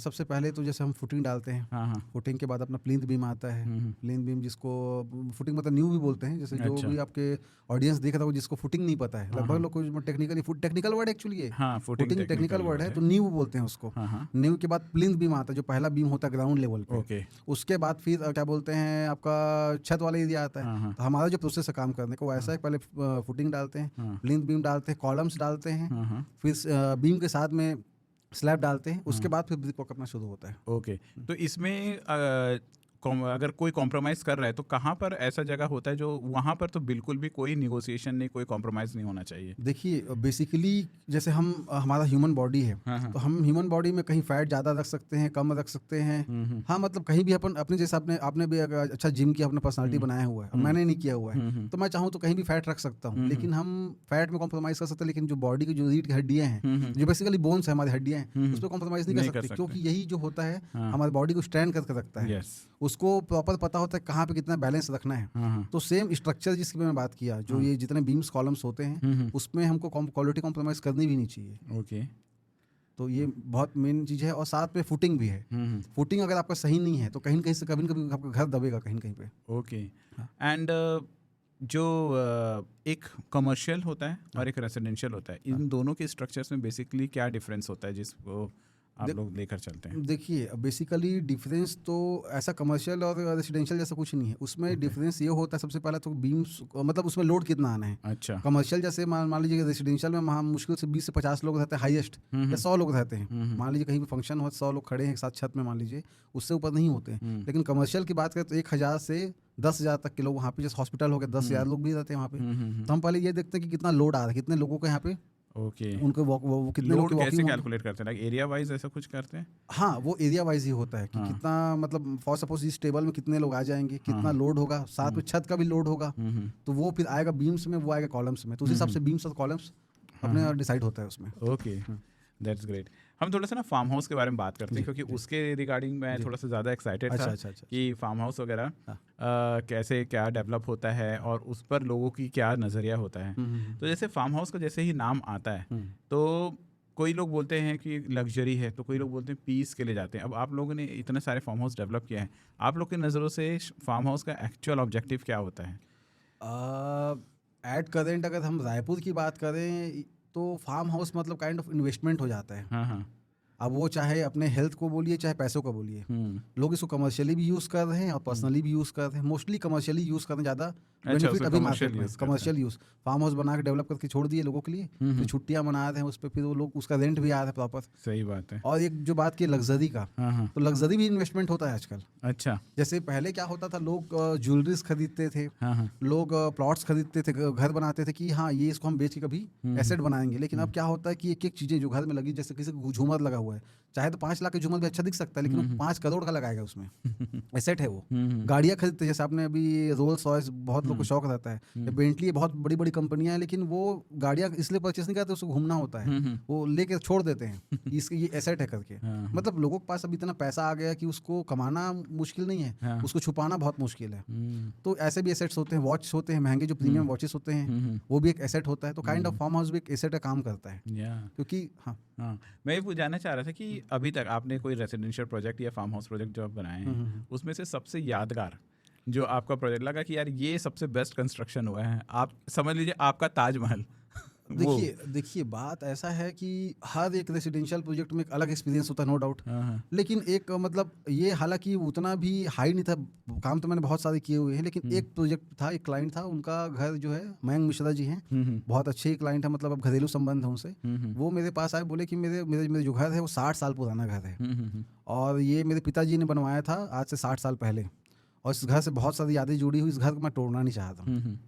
सबसे पहले तो जैसे हम फुटिंग डालते हैं, फुटिंग के बाद अपना प्लिंथ बीम आता है। प्लिंथ बीम जिसको फुटिंग मतलब न्यू भी बोलते हैं, जैसे जो भी आपके ऑडियंस देख रहा हो जिसको फुटिंग नहीं पता है, लगभग लोग को टेक्निकल वर्ड एक्चुअली है, फुटिंग टेक्निकल वर्ड है, तो न्यू बोलते हैं उसको। न्यू के बाद प्लिंथ बीम आता है, जो पहला बीम होता है ग्राउंड लेवल पे। उसके बाद फिर क्या बोलते हैं आपका छत वाला एरिया आता है। तो हमारा जो प्रोसेस है काम करने को वैसा है, पहले फुटिंग डालते हैं, प्लिंथ बीम डालते हैं, कॉलम्स डालते हैं, फिर बीम के साथ में स्लैब डालते हैं, उसके बाद फिर ब्रिक वर्क अपना शुरू होता है। ओके। तो इसमें अगर कोई कॉम्प्रोमाइज़ कर रहा है तो कहाँ पर ऐसा जगह होता है जो वहाँ पर तो बिल्कुल भी कोई निगोशिएशन नहीं, कोई कॉम्प्रोमाइज़ नहीं होना चाहिए? देखिए बेसिकली जैसे हम हमारा ह्यूमन बॉडी है, हाँ, हाँ। तो हम ह्यूमन बॉडी में कहीं फैट ज़्यादा रख सकते हैं, कम रख सकते हैं। हाँ, मतलब कहीं भी अपन अपने जैसे आपने भी अगर अच्छा जिम की अपना पर्सनालिटी बनाया हुआ है, अब मैंने नहीं किया हुआ है, तो मैं चाहूँ तो कहीं भी फैट रख सकता हूँ, लेकिन हम फैट में कॉम्प्रोमाइज़ कर सकते हैं, लेकिन जो बॉडी की जो रीढ़ की हड्डियाँ हैं, जो बेसिकली बोन्स है, हमारी हड्डियाँ हैं, उस पर कॉम्प्रोमाइज़ नहीं कर सकते, क्योंकि यही जो होता है हमारी बॉडी को स्ट्रेंथ करके रखता है। उसको प्रॉपर पता होता है कहाँ पे कितना बैलेंस रखना है। तो सेम स्ट्रक्चर जिसकी मैं बात किया, जो ये जितने बीम्स कॉलम्स होते हैं, उसमें हमको क्वालिटी कॉम्प्रोमाइज़ करनी भी नहीं चाहिए। ओके। तो ये बहुत मेन चीज़ है, और साथ में फुटिंग भी है। फुटिंग अगर आपका सही नहीं है तो कहीं न कहीं से कभी न कभी आपका घर दबेगा कहीं न कहीं पे। ओके। एंड जो एक कमर्शियल होता है और एक रेसिडेंशियल होता है, इन दोनों के स्ट्रक्चर्स में बेसिकली क्या डिफरेंस होता है जिसको आप लोग लेकर चलते हैं? देखिए बेसिकली डिफरेंस तो ऐसा कमर्शियल और रेसिडेंशियल जैसा कुछ नहीं है। उसमें डिफरेंस ये होता है, सबसे पहला तो बीम्स, मतलब उसमें लोड कितना आना है। अच्छा। कमर्शियल जैसे मान लीजिए रेसिडेंशियल में वहाँ मुश्किल से 20 से 50 लोग रहते हैं हाईएस्ट, या 100 लोग रहते हैं। मान लीजिए कहीं भी फंक्शन हो, 100 लोग खड़े हैं एक साथ छत में, मान लीजिए, उससे ऊपर नहीं होते हैं। लेकिन कमर्शियल की बात करें तो 1000 से 10,000 तक के लोग वहाँ पे, जैसे हॉस्पिटल हो गया 10,000 लोग भी रहते हैं वहाँ पे। तो हम पहले ये देखते हैं कि कितना लोड आ रहा है, कितने लोगों को यहाँ पे, ओके। उनको वो कितने लोग लोड कैसे वॉकिंग। कैलकुलेट करते हैं? लाइक एरिया वाइज ऐसा कुछ करते हैं? हाँ, वो एरिया वाइज ही होता है कि कितना, मतलब फॉर सपोज इस टेबल में कितने लोग आ जाएंगे, कितना लोड होगा, साथ में छत का भी लोड होगा, तो वो फिर आएगा बीम्स में, वो आएगा कॉलम्स में, तो उस हिसाब से बीम्स और कॉलम्स अपने डिसाइड होता है उसमें। Okay, that's great. हम थोड़ा सा ना फार्म हाउस के बारे में बात करते हैं, क्योंकि उसके रिगार्डिंग मैं थोड़ा सा ज़्यादा एक्साइटेड था कि फार्म हाउस वगैरह कैसे क्या डेवलप होता है और उस पर लोगों की क्या नज़रिया होता है। तो जैसे फार्म हाउस का जैसे ही नाम आता है तो कोई लोग बोलते हैं कि लग्जरी है, तो कोई लोग बोलते हैं पीस के लिए जाते हैं। अब आप लोगों ने इतने सारे फार्म हाउस डेवलप किया है, आप लोग की नज़रों से फार्म हाउस का एक्चुअल ऑब्जेक्टिव क्या होता है? एट करेंट अगर हम रायपुर की बात करें तो फार्म हाउस मतलब काइंड ऑफ इन्वेस्टमेंट हो जाता है। हाँ। अब वो चाहे अपने हेल्थ को बोलिए, चाहे पैसों को बोलिए, लोग इसको कमर्शियली भी यूज़ कर रहे हैं और पर्सनली भी यूज़ कर रहे हैं। मोस्टली कमर्शियली यूज़ करना ज़्यादा बेनिफिट अभी मार्केट में। कमर्शियल यूज़, फार्म हाउस बना के डेवलप करके छोड़ दिए लोगों के लिए, फिर छुट्टियां मना रहे हैं उस पर, फिर वो लोग उसका रेंट भी आ रहा है प्रॉपर। सही बात है। और एक जो बात की लग्जरी का, तो लग्जरी भी इन्वेस्टमेंट होता है आजकल। अच्छा। जैसे पहले क्या होता था, लोग ज्वेलरीज खरीदते थे, लोग प्लॉट्स खरीदते थे, घर बनाते थे कि हाँ ये इसको हम बेच के कभी एसेट बनाएंगे। लेकिन अब क्या होता है कि एक एक चीज़ें जो घर में लगी, जैसे किसी को झूमर लगा हुआ है, चाहे तो 5 लाख के झूमर भी अच्छा दिख सकता है, लेकिन वो 5 करोड़ का लगाएगा उसमें, एसेट है वो। गाड़ियाँ खरीदते हैं, जैसे आपने अभी रोल्स रॉयस, बहुत लोग को शौक रहता है, बेंटली, बहुत बड़ी बड़ी कंपनियां हैं, लेकिन वो गाड़ियाँ इसलिए परचेस नहीं करते, उसको घूमना होता है, वो लेके छोड़ देते हैं इसके ये एसेट है करके। मतलब लोगों के पास अब इतना पैसा आ गया कि उसको कमाना मुश्किल नहीं है, उसको छुपाना बहुत मुश्किल है। तो ऐसे भी एसेट्स होते हैं, वॉच होते हैं, महंगे जो प्रीमियम वॉचेस होते हैं, वो भी एक एसेट होता है। तो काइंड ऑफ फार्म हाउस भी एक एसेट का काम करता है, क्योंकि हाँ, मैं ये जानना चाह रहा था कि अभी तक आपने कोई रेसिडेंशियल प्रोजेक्ट या फार्म हाउस प्रोजेक्ट जो आप बनाए हैं, उसमें से सबसे यादगार जो आपका प्रोजेक्ट लगा कि यार ये सबसे बेस्ट कंस्ट्रक्शन हुआ है, आप समझ लीजिए आपका ताजमहल। देखिए बात ऐसा है कि हर एक रेसिडेंशियल प्रोजेक्ट में एक अलग एक्सपीरियंस होता है, नो डाउट। लेकिन एक मतलब ये, हालांकि उतना भी हाई नहीं था, काम तो मैंने बहुत सारे किए हुए हैं, लेकिन एक प्रोजेक्ट था, एक क्लाइंट था, उनका घर जो है, मयंक मिश्रा जी हैं, बहुत अच्छे क्लाइंट है, मतलब अब घरेलू संबंध है उनसे। वो मेरे पास आए, बोले कि मेरे जो घर है वो 60 साल पुराना घर है, और ये मेरे पिताजी ने बनवाया था आज से 60 साल पहले, और इस घर से बहुत सारी यादें जुड़ी हुई, इस घर को मैं तोड़ना नहीं चाहता हूँ,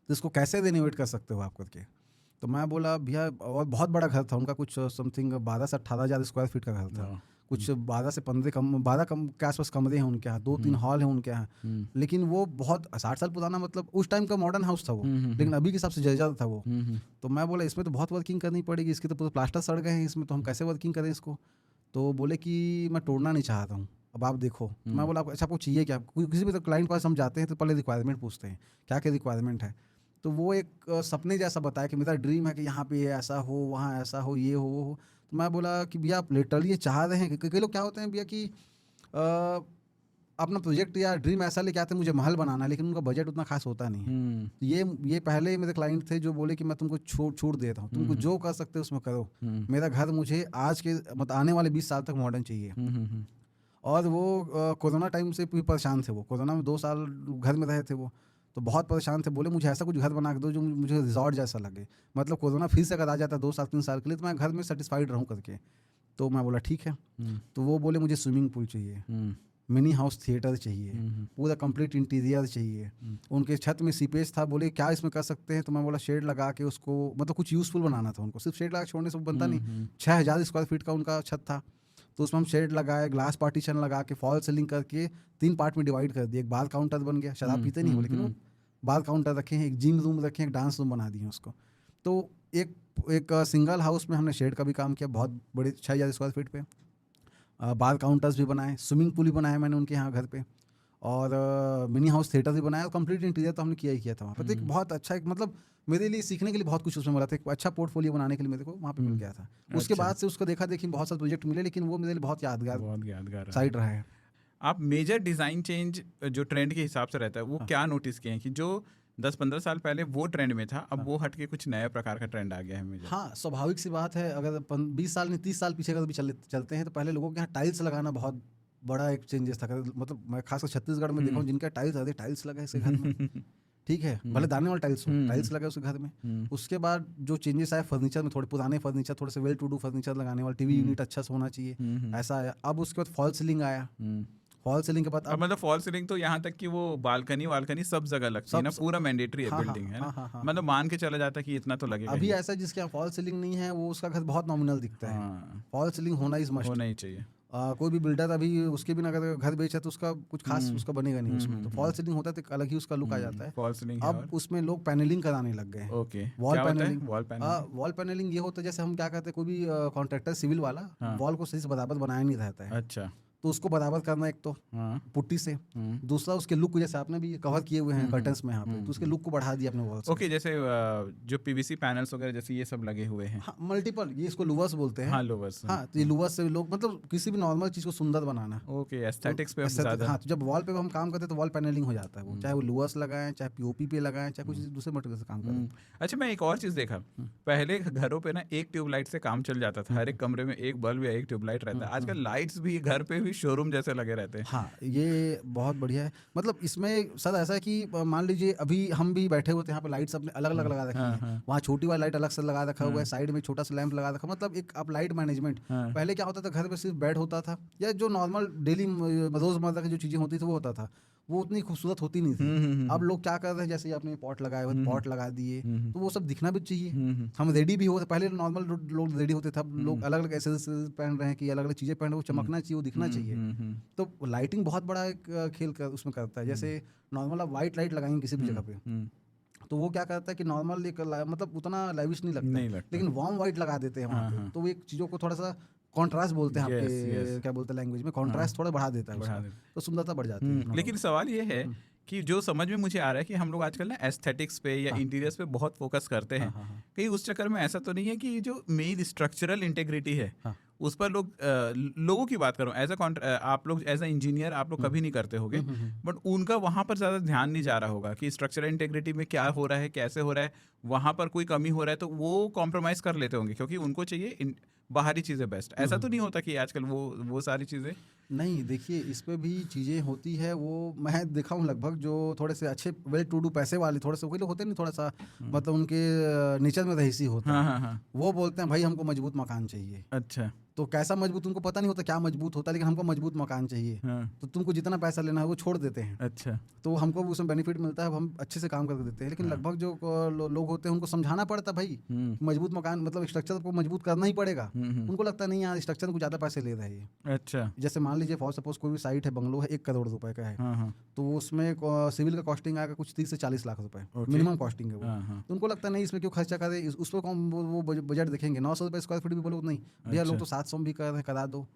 तो इसको कैसे रेनोवेट कर सकते हो आप करके। तो मैं बोला भैया, और बहुत बड़ा घर था उनका, कुछ समथिंग 12 से 18 हज़ार स्क्वायर फीट का घर था, कुछ 12 से 15 के आसपास कमरे हैं उनके यहाँ, 2-3 हॉल हैं उनके यहाँ, लेकिन वो बहुत 60 साल पुराना, मतलब उस टाइम का मॉडर्न हाउस था वो, लेकिन अभी के हिसाब से ज़्यादा था वो। तो मैं बोला इसमें तो बहुत वर्किंग करनी पड़ेगी, इसके तो पूरे प्लास्टर सड़ गए हैं इसमें, तो हम कैसे वर्किंग करें इसको। तो बोले कि मैं तोड़ना नहीं चाहता हूँ, अब आप देखो। मैं बोला अच्छा आपको चाहिए क्या, किसी भी तो क्लाइंट के पास हम जाते हैं तो पहले रिक्वायरमेंट पूछते हैं क्या क्या रिक्वायरमेंट है। तो वो एक सपने जैसा बताया कि मेरा ड्रीम है कि यहाँ पे ऐसा हो, वहाँ ऐसा हो, ये हो, वो हो। तो मैं बोला कि भैया आप लिटरली ये चाह रहे हैं, कई लोग क्या होते हैं भैया कि अपना प्रोजेक्ट या ड्रीम ऐसा लेके आते हैं मुझे महल बनाना, लेकिन उनका बजट उतना खास होता नहीं है। ये पहले मेरे क्लाइंट थे जो बोले कि मैं तुमको छूट देता हूँ, तुमको जो कर सकते हो उसमें करो, मेरा घर मुझे आज के मतलब आने वाले 20 साल तक मॉडर्न चाहिए। और वो कोरोना टाइम से भी परेशान थे, वो कोरोना में 2 साल घर में रहे थे, वो तो बहुत परेशान थे। बोले मुझे ऐसा कुछ घर बना के दो जो मुझे रिजॉर्ट जैसा लगे, मतलब कोरोना फिर से अगर आ जाता 2 साल 3 साल के लिए तो मैं घर में सेटिस्फाइड रहूँ करके। तो मैं बोला ठीक है। तो वो बोले मुझे स्विमिंग पूल चाहिए। मिनी हाउस थिएटर चाहिए, पूरा कंप्लीट इंटीरियर चाहिए। उनके छत में सीपेज था, बोले क्या इसमें कर सकते हैं, तो मैं बोला शेड लगा के उसको मतलब कुछ यूज़फुल बनाना था उनको, सिर्फ शेड लगा के छोड़ने से बनता नहीं। 6000 स्क्वायर फीट का उनका छत था, तो उसमें हम शेड लगाए, ग्लास पार्टीशन लगा के फॉल सीलिंग करके 3 पार्ट में डिवाइड कर दिए। एक बार काउंटर बन गया, शराब पीते नहीं हो लेकिन वो बार काउंटर रखे हैं, एक जिम रूम रखे हैं, एक डांस रूम बना दिए उसको। तो एक सिंगल हाउस में हमने शेड का भी काम किया, बहुत बड़े 6000 स्क्वायर फीट पे। बार काउंटर्स भी बनाए, स्विमिंग पूल भी बनाया मैंने उनके यहाँ घर पे, और मिनी हाउस थिएटर भी बनाया, और कंप्लीट इंटीरियर तो हमने किया ही किया था वहाँ पर। तो एक बहुत अच्छा, एक मतलब मेरे लिए सीखने के लिए बहुत कुछ उसमें मिला था, एक अच्छा पोर्टफोलियो बनाने के लिए मेरे को वहाँ पे मिल गया था। उसके बाद से उसको देखा देखी बहुत सारे प्रोजेक्ट मिले, लेकिन वो मेरे लिए बहुत यादगार साइड रहा है। आप मेजर डिज़ाइन चेंज जो ट्रेंड के हिसाब से रहता है वो क्या नोटिस किए हैं कि जो 10-15 साल पहले वो ट्रेंड में था, अब वो हट के कुछ नया प्रकार का ट्रेंड आ गया है मेजर? हाँ, स्वाभाविक सी बात है। अगर 20 साल नहीं 30 साल पीछे अगर भी चलते हैं, तो पहले लोगों के यहाँ टाइल्स लगाना बहुत बड़ा एक चेंजेस था। मतलब मैं खासकर छत्तीसगढ़ में देखा हूँ, जिनके टाइल्स आते टाइल्स लगा इसके घर में ठीक है, भले दाने वाले टाइल्स हो, टाइल्स लगे उसके घर में। उसके बाद जो चेंजेस आए फर्नीचर में, थोड़े पुराने फर्नीचर, थोड़े से वेल टू डू फर्नीचर लगाने वाले, टीवी यूनिट अच्छा से होना चाहिए, ऐसा आया। अब उसके बाद फॉल सीलिंग आया, फॉल सीलिंग के बाद अब मतलब फॉल सीलिंग तो यहाँ तक कि वो बालकनी सब जगह लगती है ना, पूरा मैंडेटरी है बिल्डिंग है ना, मतलब मान के चला जाता है कि इतना तो लगेगा। अभी ऐसा जिसके यहाँ फॉल सीलिंग नहीं है, वो उसका घर बहुत नॉमिनल दिखता है। फॉल सीलिंग होना इज मस्ट, होना ही चाहिए। कोई भी बिल्डर अभी उसके बिना अगर घर बेचा तो उसका कुछ खास उसका बनेगा नहीं उसमें। तो फॉल सीलिंग होता है तो एक अलग ही उसका लुक आ जाता है। फॉल सीलिंग अब उसमें लोग पैनलिंग कराने लग गए हैं। Okay, wall panelling, wall panelling ये होता है जैसे हम क्या कहते हैं, कोई भी कॉन्ट्रैक्टर सिविल वाला वॉल को सही से बराबर बनाया नहीं रहता है। अच्छा, तो उसको बराबर करना एक तो पुट्टी से, दूसरा उसके लुक को, जैसे आपने भी कवर किए हुए हैं कर्टन्स में यहाँ पे, तो उसके लुक को बढ़ा दिया अपने वॉल्स। ओके, जैसे जो पीवीसी पैनल्स वगैरह जैसे ये सब लगे हुए हैं, हाँ, मल्टीपल, ये इसको लूवर्स बोलते हैं। हाँ, लूवर्स। हाँ, तो ये लूवर्स से लोग मतलब किसी भी नॉर्मल चीज को सुंदर बनाना। ओके, एस्थेटिक्स पे ज्यादा। हाँ, तो जब वॉल पे हम काम करते हैं तो वॉल पैनलिंग हो जाता है वो, चाहे वो लूवर्स लगाएं, चाहे पीओपी पे लगाएं, चाहे कुछ दूसरे मटेरियल से काम करें। अच्छा, मैं एक और चीज देखा, पहले घरों पे ना एक ट्यूबलाइट से काम चल जाता था, हर एक कमरे में एक बल्ब या एक ट्यूबलाइट रहता है। आजकल लाइट्स भी घर पे भी शोरूम जैसे लगे रहते हैं। हाँ, ये बहुत बढ़िया है। मतलब इसमें सर ऐसा है कि मान लीजिए अभी हम भी बैठे होते हैं यहाँ पे, लाइट्स अपने अलग अलग लगा रखी हैं। वहाँ छोटी वाली लाइट अलग से लगा रखा हुआ है, साइड में छोटा सा लैंप लगा रखा, मतलब एक आप लाइट मैनेजमेंट। पहले क्या होता था, घर में सिर्फ बेड होता था या जो नॉर्मल डेली रोजमर्रा की जो चीजें होती थी वो होता था, वो उतनी खूबसूरत होती नहीं थी। अब लोग क्या कर रहे हैं, जैसे आपने पॉट लगाए हुए, पॉट लगा दिए, तो वो सब दिखना भी चाहिए। हम रेडी भी होते, पहले नॉर्मल लोग रेडी होते थे, अब लोग अलग अलग ऐसे पहन रहे हैं कि अलग अलग चीजें पहन रहे हैं, वो चमकना चाहिए, वो दिखना चाहिए। तो लाइटिंग बहुत बड़ा एक खेल उसमें करता है। जैसे नॉर्मल आप वाइट लाइट लगाएंगे किसी भी जगह पे, तो वो क्या करता है कि नॉर्मल एक मतलब उतना लाइविश नहीं लगता, लेकिन वार्म वाइट लगा देते हैं वहाँ पे, तो वो एक चीज़ों को थोड़ा सा कॉन्ट्रास्ट बोलते हैं आपके क्या बोलते हैं लैंग्वेज में, कॉन्ट्रास्ट थोड़ा बढ़ा देता है उसका, तो सुंदरता बढ़ जाती है। लेकिन सवाल ये है कि जो समझ में मुझे आ रहा है कि हम लोग आजकल ना एस्थेटिक्स पे या इंटीरियर्स पे बहुत फोकस करते हैं, कहीं उस चक्कर में ऐसा तो नहीं है कि जो मेन स्ट्रक्चरल इंटेग्रिटी है उस पर लोगों की बात करूं, आप लोग एज ए इंजीनियर आप लोग कभी नहीं करते होगे, बट उनका वहां पर ज़्यादा ध्यान नहीं जा रहा होगा कि स्ट्रक्चरल इंटेग्रिटी में क्या हो रहा है, कैसे हो रहा है, वहां पर कोई कमी हो रहा है तो वो कॉम्प्रोमाइज़ कर लेते होंगे क्योंकि उनको चाहिए बाहरी चीज़ें बेस्ट। ऐसा तो नहीं होता कि आजकल वो सारी चीज़ें नहीं। देखिए, इस पे भी चीज़ें होती है, वो मैं देखा हूँ लगभग जो थोड़े से अच्छे वेल टू डू पैसे वाले थोड़े से कोई लोग होते नहीं, थोड़ा सा मतलब उनके नेचर में रहीसी होता है, वो बोलते हैं भाई हमको मजबूत मकान चाहिए। अच्छा, तो कैसा मजबूत उनको पता नहीं होता क्या मजबूत होता है, लेकिन हमको मजबूत मकान चाहिए। तो तुमको जितना पैसा लेना है वो छोड़ देते हैं। अच्छा, तो हमको उसमें बेनिफिट मिलता है, हम अच्छे से काम करके देते हैं। लेकिन लगभग जो लोग होते हैं उनको समझाना पड़ता है भाई मजबूत मकान मतलब स्ट्रक्चर को मजबूत करना ही पड़ेगा। उनको लगता नहीं यार स्ट्रक्चर को ज़्यादा पैसे ले रहे हैं। अच्छा, जैसे मान लीजिए फॉर सपोज कोई भी साइट है, बंगलो है 1 करोड़ रुपए का है, तो उसमें सिविल का कॉस्टिंग आएगा कुछ 30 से 40 लाख रुपए, मिनिमम कॉस्टिंग है वो। तो उनको लगता नहीं इसमें क्यों खर्चा करे, उस पर वो बजट देखेंगे। 900 रुपये स्क्वायर फीट भी बोलो नहीं भैया, लोग तो 700 भी कर रहे हैं, करा दो।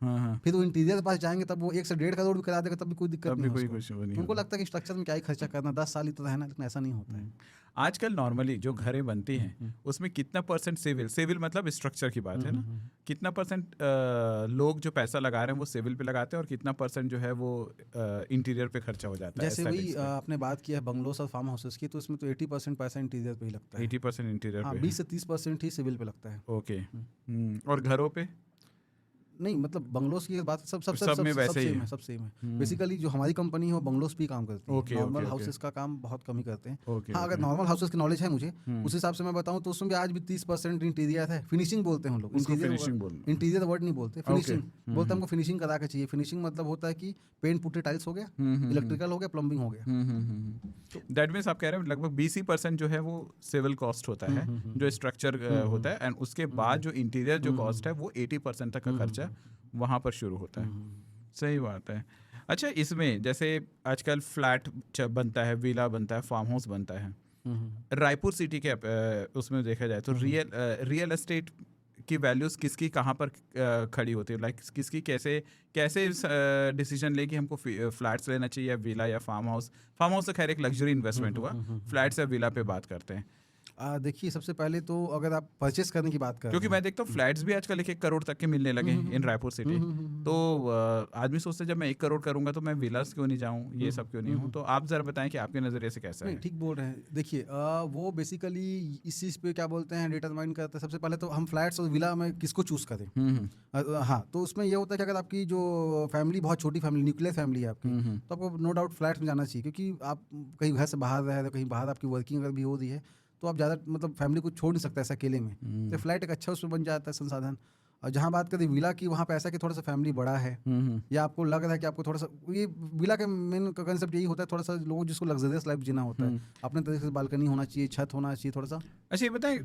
फिर वो इंटीरियर के पास जाएंगे तब वो 1 से 1.5 करोड़ भी करा देगा, तब भी कोई दिक्कत नहीं। उनको लगता है कि स्ट्रक्चर में क्या ही खर्चा करना, 10 साल ही तो रहना, लेकिन ऐसा नहीं होता है। आजकल नॉर्मली जो घरें बनती हैं उसमें कितना % सिविल मतलब स्ट्रक्चर की बात है ना, कितना % लोग जो पैसा लगा रहे हैं वो सिविल पे लगाते हैं और कितना % जो है वो इंटीरियर पे खर्चा हो जाता है? जैसे वही आपने बात किया है बंगलोस और फार्म हाउसेस की, तो इसमें तो 80% पैसा इंटीरियर पे ही लगता है। 80% इंटीरियर पे, 20 से 30% ही सिविल पे लगता है। ओके, और घरों पे नहीं मतलब बंगलोज की बात सब सब सब में वैसे ही है। सब सेम है। बेसिकली जो हमारी कंपनी है वो बंगलोज पे ही काम करती है। Okay, नॉर्मल okay, हाउसेस का काम बहुत कम ही करते हैं। Okay, हाँ, अगर okay. नॉर्मल हाउसेस की नॉलेज है मुझे, उस हिसाब से मैं बताऊं तो उसमें भी आज भी 30% इंटीरियर है। फिनिशिंग बोलते हैं हम लोग, उसको finishing बोलते हैं। इंटीरियर वर्ड नहीं बोलते, फिनिशिंग बोलते हैं। हमको फिनिशिंग करा के चाहिए। फिनिशिंग मतलब होता है कि पेंट पुट्टी टाइल्स हो गया, इलेक्ट्रिकल हो गया, प्लम्बिंग हो गया। दैट मीन्स आप कह रहे हैं लगभग 20% जो है वो सिविल कॉस्ट होता है, जो स्ट्रक्चर होता है, एंड उसके बाद जो इंटीरियर जो कॉस्ट है वो 80% तक का खर्चा वहाँ पर शुरू होता है। सही बात है। अच्छा, इसमें जैसे आजकल फ्लैट बनता है, विला बनता है, फार्म हाउस बनता है, रायपुर सिटी के उसमें देखा जाए तो रियल एस्टेट की वैल्यूज किसकी कहाँ पर खड़ी होती है, लाइक किसकी कैसे कैसे डिसीजन ले कि हमको फ्लैट्स लेना चाहिए या विला या फार्म हाउस। फार्म हाउस तो खैर एक लग्जरी इन्वेस्टमेंट हुआ, फ्लैट्स या विला पे बात करते हैं। देखिए, सबसे पहले तो अगर आप परचेस करने की बात कर क्योंकि मैं देखता हूँ फ्लैट्स भी आजकल 1-1 करोड़ तक के मिलने लगे हैं इन रायपुर सिटी। तो आदमी सोचते जब मैं 1 करोड़ करूंगा तो मैं विलास क्यों नहीं जाऊँ, ये सब क्यों नहीं हूँ। तो आप जरा बताएं कि आपके नज़रिए से कैसा नहीं, है। ठीक बोल रहे हैं। देखिए, वो बेसिकली इस चीज़ पे क्या बोलते हैं, डिटरमाइन करते हैं। सबसे पहले तो हम फ्लैट्स और विला में किसको चूज़ करें। हाँ, तो उसमें ये होता है कि अगर आपकी जो फैमिली बहुत छोटी फैमिली, न्यूक्लियर फैमिली है आपकी, तो आपको नो डाउट फ्लैट्स में जाना चाहिए। क्योंकि आप कहीं घर से बाहर रह रहे हो, कहीं बाहर आपकी वर्किंग अगर भी हो रही है, तो आप ज़्यादा मतलब फैमिली को छोड़ नहीं सकते ऐसा अकेले में। तो फ्लैट एक अच्छा उसमें बन जाता है संसाधन। और जहाँ बात करें विला की, वहाँ पे ऐसा कि थोड़ा सा फैमिली बड़ा है, या आपको लग रहा है कि आपको थोड़ा सा, ये विला का मेन कंसेप्ट यही होता है, थोड़ा सा लोगों जिसको लग्जरियस लाइफ जीना होता है, अपने तरीके से बालकनी होना चाहिए, छत होना चाहिए थोड़ा सा। अच्छा, ये बताएं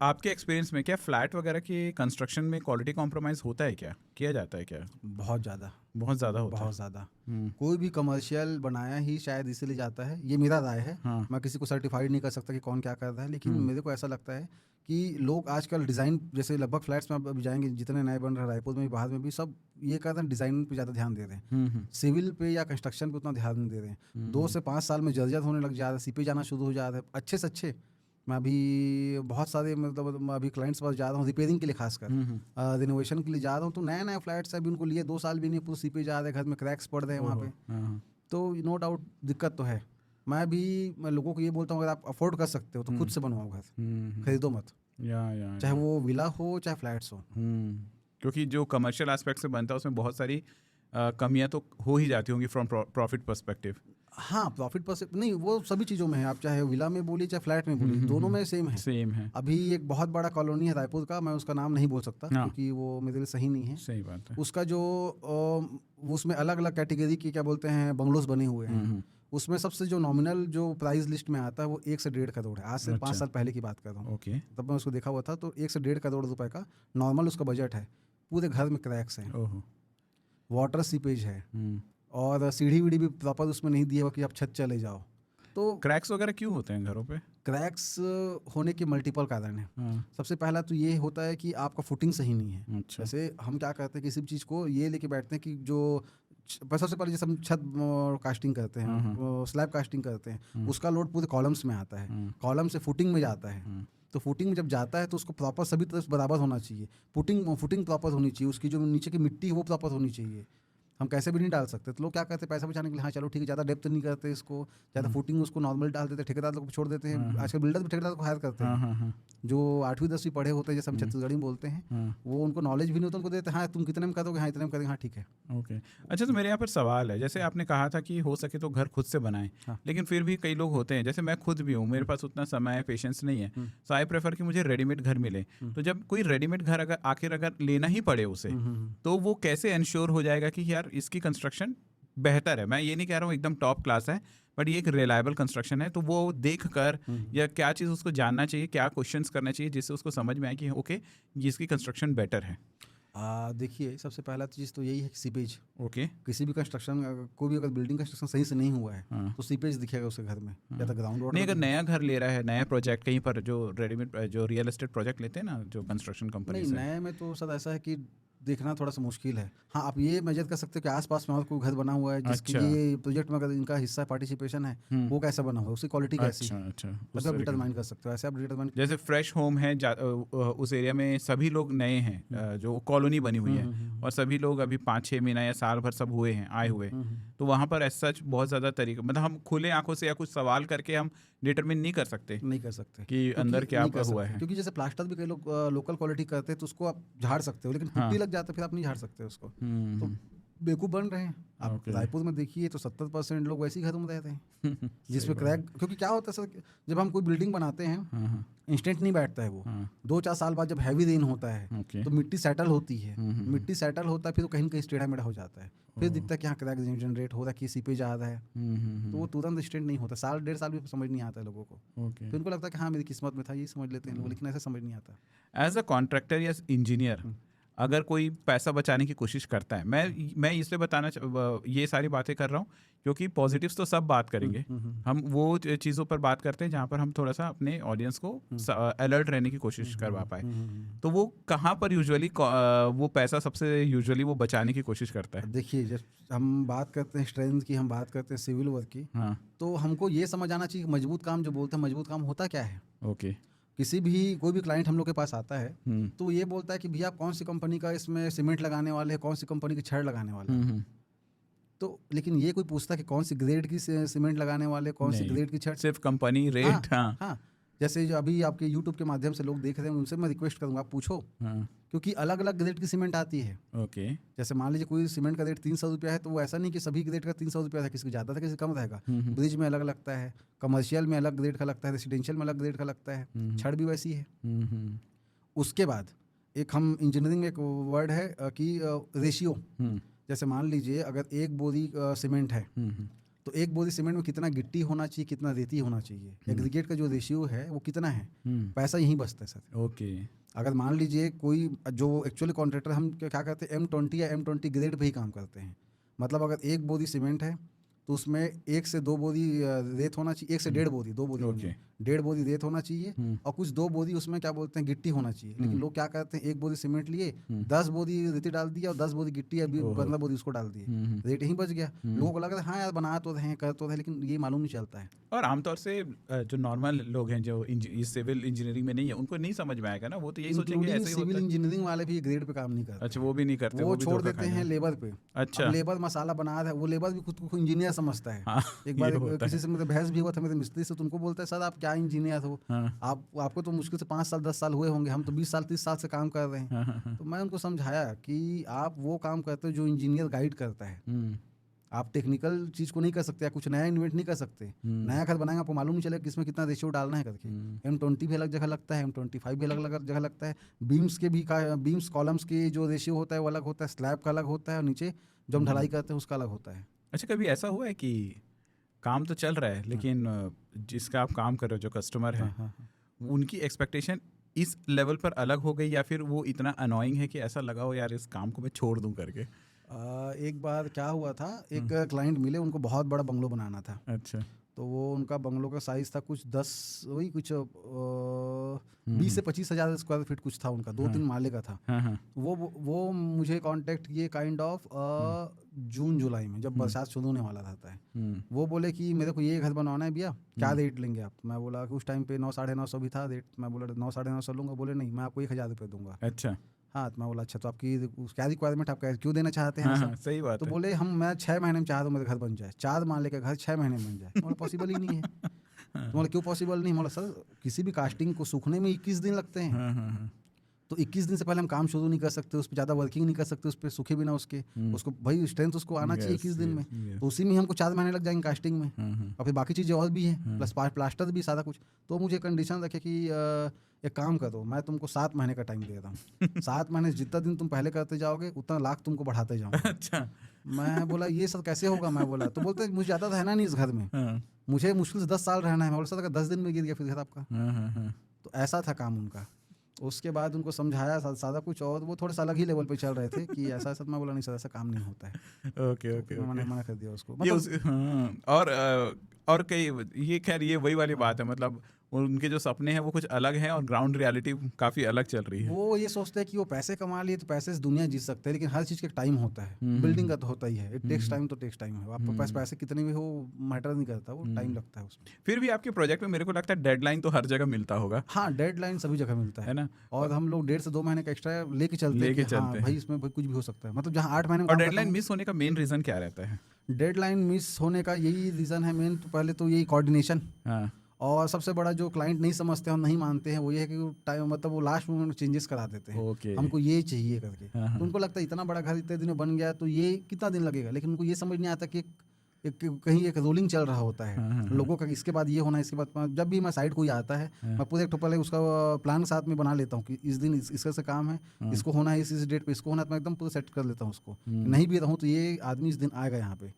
आपके एक्सपीरियंस में क्या फ्लैट वगैरह की कंस्ट्रक्शन में क्वालिटी कॉम्प्रोमाइज़ होता है, क्या किया जाता है क्या? बहुत ज़्यादा, बहुत ज़्यादा होता है। बहुत ज़्यादा। कोई भी कमर्शियल बनाया ही शायद इसीलिए जाता है, ये मेरा राय है। मैं किसी को सर्टिफाइड नहीं कर सकता कि कौन क्या कर रहा है, लेकिन मेरे को ऐसा लगता है कि लोग आजकल डिज़ाइन, जैसे लगभग फ्लैट्स में आप अभी जाएंगे जितने नए बन रहे हैं रायपुर में भी, बाहर में भी, सब ये कहते हैं डिज़ाइन पे ज़्यादा ध्यान दे रहे हैं। सिविल पे या कंस्ट्रक्शन पे उतना ध्यान नहीं दे रहे हैं। 2 से 5 साल में जर्जर होने लग जा रहा है, सीपे जाना शुरू हो जा रहा है अच्छे से अच्छे। मैं अभी बहुत सारे मतलब मैं अभी क्लाइंट्स पास जा रहा हूँ रिपेयरिंग के लिए, खासकर रिनोवेशन के लिए जा रहा हूँ, तो नया नया फ्लैट्स अभी उनको लिए 2 साल भी नहीं, पूरे सीपे जा रहे हैं, घर में क्रैक्स पड़ रहे हैं वहाँ पे। तो नो डाउट दिक्कत तो है। मैं लोगों को ये बोलता हूँ, अगर आप अफोर्ड कर सकते हो तो खुद से बनवाओ घर, खरीदो मत। चाहे वो विला हो चाहे फ्लैट्स हो। क्योंकि जो कमर्शियल एस्पेक्ट से बनता है उसमें बहुत सारी कमियां तो हो ही जाती होंगी फ्रॉम प्रॉफिट पर्सपेक्टिव। हाँ, प्रॉफिट पर नहीं, वो सभी चीज़ों में है। आप चाहे विला में बोलिए चाहे फ्लैट में बोलिए, दोनों में सेम है। अभी एक बहुत बड़ा कॉलोनी है रायपुर का, मैं उसका नाम नहीं बोल सकता क्योंकि वो मेरे लिए सही नहीं है। सही बात है। उसका जो उसमें अलग अलग कैटेगरी की क्या बोलते हैं बंगलोज बने हुए हैं। उसमें सबसे जो नॉमिनल जो प्राइस लिस्ट में आता है वो 1 से 1.5 करोड़ है। आज से 5 साल पहले की बात कर रहा हूँ। तब मैं उसको देखा हुआ था, तो 1 से 1.5 करोड़ रुपए का नॉर्मल उसका बजट है। पूरे घर में क्रैक्स हैं, वाटर सीपेज है, और सीढ़ी वीढ़ी भी प्रॉपर उसमें नहीं दिया हुआ कि आप छत चले जाओ। तो क्रैक्स वगैरह क्यों होते हैं घरों पे? क्रैक्स होने के मल्टीपल कारण हैं। सबसे पहला तो ये होता है कि आपका फुटिंग सही नहीं है। अच्छा। जैसे हम क्या करते हैं, किसी भी चीज़ को ये लेके बैठते हैं कि जो सबसे पहले जैसे हम छत कास्टिंग करते हैं, स्लैब कास्टिंग करते हैं, उसका लोड पूरे कॉलम्स में आता है, कॉलम से फुटिंग में जाता है। तो फुटिंग में जब जाता है तो उसको प्रॉपर सभी तरफ बराबर होना चाहिए। फुटिंग प्रॉपर होनी चाहिए, उसकी जो नीचे की मिट्टी है वो प्रॉपर होनी चाहिए। हम कैसे भी नहीं डाल सकते। तो लोग क्या करते हैं, पैसा बचाने के लिए, हाँ चलो ठीक है, ज़्यादा डेप्थ नहीं करते इसको, ज़्यादा फुटिंग उसको नॉर्मल डाल देते हैं, ठेकेदार लोग छोड़ देते हैं। आजकल बिल्डर भी ठेकेदार को हायर करते हैं, जो 8वीं 10वीं पढ़े होते हैं, जैसे हम छत्तीसगढ़ी में बोलते हैं, वो उनको नॉलेज भी नहीं होता, उनको देते हैं हाँ तुम कितने में कर दोगे, हाँ इतने में करेंगे, हाँ ठीक है। ओके। अच्छा, तो मेरे यहाँ पर सवाल है, जैसे आपने कहा था कि हो सके तो घर खुद से बनाएं, लेकिन फिर भी कई लोग होते हैं, जैसे मैं खुद भी हूँ, मेरे पास उतना समय है, पेशेंस नहीं है, सो आई प्रेफर कि मुझे रेडीमेड घर मिले। तो जब कोई रेडीमेड घर अगर लेना ही पड़े उसे, तो वो कैसे इंश्योर हो जाएगा कि यार इसकी कंस्ट्रक्शन बेहतर है? मैं ये नहीं कह रहा हूँ एकदम टॉप क्लास है, बट ये एक रिलायबल कंस्ट्रक्शन है। तो वो देख कर या क्या चीज़ उसको जानना चाहिए, क्या क्वेश्चंस करना चाहिए जिससे उसको समझ में आए कि ओके इसकी कंस्ट्रक्शन बेटर है? देखिए, सबसे पहला चीज़ तो यही है कि सीपेज। ओके। किसी भी कंस्ट्रक्शन, कोई भी अगर बिल्डिंग कंस्ट्रक्शन सही से नहीं हुआ है तो सीपेज दिखेगा उसके घर में, या तो ग्राउंड वाटर। नहीं, अगर नया घर ले रहा है, नया प्रोजेक्ट कहीं पर, जो रेडीमेड जो रियल एस्टेट प्रोजेक्ट लेते हैं ना, जो कंस्ट्रक्शन कंपनी नहीं, नए में तो सर ऐसा है कि देखना थोड़ा सा मुश्किल है। हाँ, आप ये मेजर कर सकते हो कि आसपास में और कोई घर बना हुआ है जिसके ये प्रोजेक्ट में अगर इनका हिस्सा पार्टिसिपेशन है, वो कैसा बना हुआ है, उसकी क्वालिटी कैसी है, मतलब आप डिटरमाइन कर सकते हो। ऐसे आप डिटरमाइन, जैसे फ्रेश होम है उस एरिया में, सभी लोग नए हैं, जो कॉलोनी बनी हुई है, और सभी लोग अभी 5-6 महीना या साल भर सब हुए हैं आए हुए, तो वहाँ पर एज सच बहुत ज़्यादा तरीका, मतलब हम खुले आंखों से या कुछ सवाल करके हम डिटरमिन नहीं कर सकते नहीं कर सकते कि अंदर क्या नहीं कर हुआ सकते, है। क्योंकि जैसे प्लास्टर भी कई लोग लोकल क्वालिटी करते हैं तो उसको आप झाड़ सकते हो, लेकिन पुट्टी लग जाता है फिर आप नहीं झाड़ सकते उसको, तो बेवकूफ़ बन रहे हैं आप। रायपुर में देखिए तो 70% लोग वैसे ही घर में रहते हैं जिसमें क्रैक, क्योंकि क्या होता है सर, जब हम कोई बिल्डिंग बनाते हैं इंस्टेंट नहीं बैठता है वो, 2-4 साल बाद जब हैवी रेन होता है तो मिट्टी सेटल होती है, मिट्टी सेटल होता है फिर वो कहीं ना कहीं टेढ़ा मेढ़ा हो जाता है, फिर दिखता है कि हाँ क्रैक जनरेट हो रहा है, कि सीपेज आ रहा है, तो वो तुरंत स्टेंट नहीं होता, 1.5 साल भी समझ नहीं आता है लोगों को। फिर उनको लगता है कि हाँ मेरी किस्मत में था, ये समझ लेते हैं लोग, लेकिन ऐसा समझ नहीं आता। एज अ कॉन्ट्रैक्टर या इंजीनियर अगर कोई पैसा बचाने की कोशिश करता है, मैं इसलिए ये सारी बातें कर रहा हूँ क्योंकि पॉजिटिव्स तो सब बात करेंगे, हम वो चीज़ों पर बात करते हैं जहाँ पर हम थोड़ा सा अपने ऑडियंस को अलर्ट रहने की कोशिश करवा पाए। तो वो कहाँ पर यूजुअली वो पैसा सबसे यूजुअली वो बचाने की कोशिश करता है? देखिए, जब हम बात करते हैं स्ट्रेंथ की, हम बात करते हैं सिविल वर्क की, तो हमको ये समझ आना चाहिए मजबूत काम जो बोलते हैं, मजबूत काम होता क्या है। ओके। किसी भी कोई भी क्लाइंट हम लोग के पास आता है तो ये बोलता है कि भैया आप कौन सी कंपनी का इसमें सीमेंट लगाने वाले हैं, कौन सी कंपनी की छड़ लगाने वाले हैं। तो लेकिन ये कोई पूछता है कि कौन सी ग्रेड की सीमेंट लगाने वाले, कौन सी ग्रेड की छड़, सिर्फ कंपनी रेट। हाँ, जैसे जो अभी आपके यूट्यूब के माध्यम से लोग देख रहे हैं उनसे मैं रिक्वेस्ट करूंगा आप पूछो, क्योंकि अलग अलग ग्रेड की सीमेंट आती है। ओके। जैसे मान लीजिए कोई सीमेंट का रेट 300 रुपया है, तो वो ऐसा नहीं कि सभी ग्रेड का 300 रुपया है, किसी ज़्यादा था किसी कम रहेगा। ब्रिज में अलग लगता है, कमर्शियल में अलग ग्रेड का लगता है, रेसिडेंशियल में अलग ग्रेड का लगता है, छड़ भी वैसी है। उसके बाद एक हम इंजीनियरिंग में एक वर्ड है कि रेशियो, जैसे मान लीजिए अगर एक बोरी सीमेंट है तो एक बोरी सीमेंट में कितना गिट्टी होना चाहिए, कितना रेती होना चाहिए, एग्रीगेट का जो रेशियो है वो कितना है, पैसा यहीं बचता है सर। ओके। अगर मान लीजिए कोई जो एक्चुअली कॉन्ट्रैक्टर, हम क्या करते हैं M20 या M20 ग्रेड पे ही काम करते हैं, मतलब अगर एक बोरी सीमेंट है तो उसमें 1 से 2 बोरी रेत होना चाहिए, 1 से 1.5 बोरी, 2 बोरी Okay. 1.5 बोरी रेत होना चाहिए, और कुछ 2 बोरी उसमें क्या बोलते हैं गिट्टी होना चाहिए। लेकिन लोग क्या करते हैं, 1 बोरी सीमेंट लिए 10 बोरी रेती डाल दिया और 10 बोरी गिट्टी या 15 बोरी उसको डाल दिए, रेट ही बच गया। लोगों को लग रहा है हाँ यार बना तो रहे हैं, कर तो रहे, लेकिन ये मालूम नहीं चलता है। और आमतौर से जो नॉर्मल लोग हैं जो सिविल इंजीनियरिंग में नहीं है, उनको नहीं समझ में आएगा ना, वो तो यही सोचेंगे ऐसे ही होता सिविल है। इंजीनियरिंग वाले भी ग्रेड पे काम नहीं करते। अच्छा, वो भी नहीं करते, वो भी छोड़ धोखा देते खाएंगे। हैं लेबर पे। अच्छा। अब लेबर मसाला बना रहा है, वो लेबर भी खुद को इंजीनियर समझता है। हाँ, एक बार ये होता किसी से मतलब बहस भी हुआ था मेरे मिस्त्री से, तो उनको बोलता है सर आप क्या इंजीनियर हो, आपको तो मुश्किल से 5 साल 10 साल हुए होंगे, हम तो 20 साल 30 साल से काम कर रहे हैं। तो मैं उनको समझाया कि आप वो काम करते हो जो इंजीनियर गाइड करता है, आप टेक्निकल चीज़ को नहीं कर सकते, कुछ नया इन्वेंट नहीं कर सकते। नया घर बनाएंगे आपको मालूम नहीं चलेगा किसमें कितना रेशियो डालना है करके। M20 भी अलग जगह लगता है, M25 भी अलग अलग जगह लगता है, बीम्स के भी बीम्स कॉलम्स के जो रेशियो होता है वो अलग होता है, स्लैब का अलग होता है, और नीचे जो हम ढलाई करते हैं उसका अलग होता है। अच्छा, कभी ऐसा हुआ है कि काम तो चल रहा है लेकिन जिसका आप काम कर रहे हो, जो कस्टमर है, उनकी एक्सपेक्टेशन इस लेवल पर अलग हो गई, या फिर वो इतना अनोइंग है कि ऐसा लगा हो यार इस काम को मैं छोड़ दूं करके? एक बार क्या हुआ था, एक क्लाइंट मिले, उनको बहुत बड़ा बंगलो बनाना था। अच्छा। तो वो उनका बंगलो का साइज़ था कुछ 20 से 25 हज़ार स्क्वायर फीट कुछ था उनका, 2-3 माले का था। वो मुझे कांटेक्ट किए काइंड ऑफ जून जुलाई में, जब बरसात शुरू होने वाला रहता है। वो बोले कि मेरे को ये घर बनवाना है भैया, क्या रेट लेंगे आप? मैं बोला कि उस टाइम पे 900-950 भी था रेट। मैं बोला 900-950 लूँगा। बोले नहीं, मैं आपको 1000 रुपये दूंगा। अच्छा। हाँ, तो मैं बोला अच्छा, तो आपकी क्या रिक्वायरमेंट, आप क्यों देना चाहते हैं? हाँ, सही बात तो है। बोले मैं 6 महीने में चाह रहा हूँ मेरे घर बन जाए, 4 माले का घर 6 महीने में बन जाए। बोला पॉसिबल ही नहीं है। तो बोला क्यों पॉसिबल नहीं? बोला सर किसी भी कास्टिंग को सूखने में 21 दिन लगते हैं। तो 21 दिन से पहले हम काम शुरू नहीं कर सकते, उस पर ज़्यादा वर्किंग नहीं कर सकते, उस पर सूखे बिना उसके, उसको भाई स्ट्रेंथ उसको आना चाहिए 21 दिन में। तो उसी में हमको 4 महीने लग जाएंगे कास्टिंग में, और फिर बाकी चीज़ें और भी हैं, प्लस प्लास्टर भी सारा कुछ। तो मुझे कंडीशन रखे कि एक काम करो, मैं तुमको 7 महीने का टाइम दे रहा हूँ। 7 महीने जितना दिन तुम पहले करते जाओगे उतना लाख तुमको बढ़ाते जाओगे। अच्छा। मैं बोला ये सब कैसे होगा? मैं बोला, तो बोलते मुझे ज़्यादा रहना नहीं इस घर में, मुझे मुश्किल से 10 साल रहना है। मैं बोला सर अगर 10 दिन में गिर गया फिर घर आपका। तो ऐसा था काम उनका। उसके बाद उनको समझाया सारा कुछ, और वो थोड़ा सा अलग ही लेवल पे चल रहे थे कि ऐसा ऐसा। मैं बोला नहीं सर ऐसा काम नहीं होता है। Okay okay. मैंने मना कर दिया उसको। और कई ये खैर ये वही वाली बात है, मतलब उनके जो सपने हैं वो कुछ अलग हैं और ग्राउंड रियलिटी काफ़ी अलग चल रही है। वो ये सोचते हैं कि वो पैसे कमा लिए तो पैसे से दुनिया जीत सकते हैं, लेकिन हर चीज़ का एक टाइम होता है। बिल्डिंग का तो होता ही है, इट टेक्स टाइम, तो टेक्स टाइम है। आपके पास पैसे कितने भी हो मैटर नहीं करता, वो टाइम लगता है उसमें। फिर भी आपके प्रोजेक्ट में मेरे को लगता है डेडलाइन तो हर जगह मिलता होगा। हाँ, डेडलाइन सभी जगह मिलता है ना, और हम लोग 1.5 से 2 महीने का एक्स्ट्रा लेके चलते हैं। भाई इसमें कुछ भी हो सकता है, मतलब जहाँ 8 महीने। और डेडलाइन मिस होने का मेन रीज़न क्या रहता है? डेडलाइन मिस होने का यही रीज़न है मेन, तो पहले तो यही कोऑर्डिनेशन और सबसे बड़ा जो क्लाइंट नहीं समझते हैं और नहीं मानते हैं वो ये है कि टाइम मतलब वो लास्ट मोमेंट में चेंजेस करा देते हैं, ओके। हमको ये चाहिए करके। तो उनको लगता है इतना बड़ा घर इतने दिन में बन गया तो ये कितना दिन लगेगा, लेकिन उनको ये समझ नहीं आता कि कहीं एक रोलिंग चल रहा होता है लोगों का, इसके बाद ये होना, इसके बाद जब भी मैं साइड कोई आता है मैं पूरे एक तो पहले उसका प्लान साथ में बना लेता हूँ कि इस दिन इसका से काम है, इसको होना है, इस डेट पे इसको होना है, तो मैं एकदम पूरा सेट कर लेता हूँ उसको। नहीं भी रहूँ तो ये आदमी इस दिन आएगा यहाँ पे,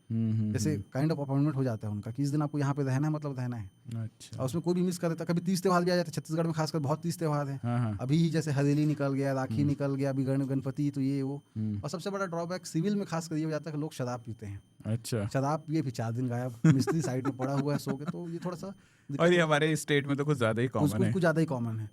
जैसे काइंड ऑफ अपॉइंटमेंट हो जाता है उनका कि इस दिन आपको यहाँ पे रहना है, मतलब रहना है। अच्छा। और उसमें कोई भी मिस कर देता, कभी तीज त्योहार भी आ जाता है छत्तीसगढ़ में, खासकर बहुत तीज त्योहार है। अभी ही जैसे हरेली निकल गया, राखी निकल गया, अभी गणपति, तो ये वो। और सबसे बड़ा ड्रॉबैक सिविल में खासकर ये हो जाता है कि लोग शराब पीते हैं। अच्छा। शराब पिए फिर 4 दिन गायब, मिस्त्री साइड में पड़ा हुआ है सो के, तो ये थोड़ा सा और ये हमारे स्टेट में तो कुछ ज़्यादा ही कॉमन है। कुछ ज़्यादा ही कॉमन है।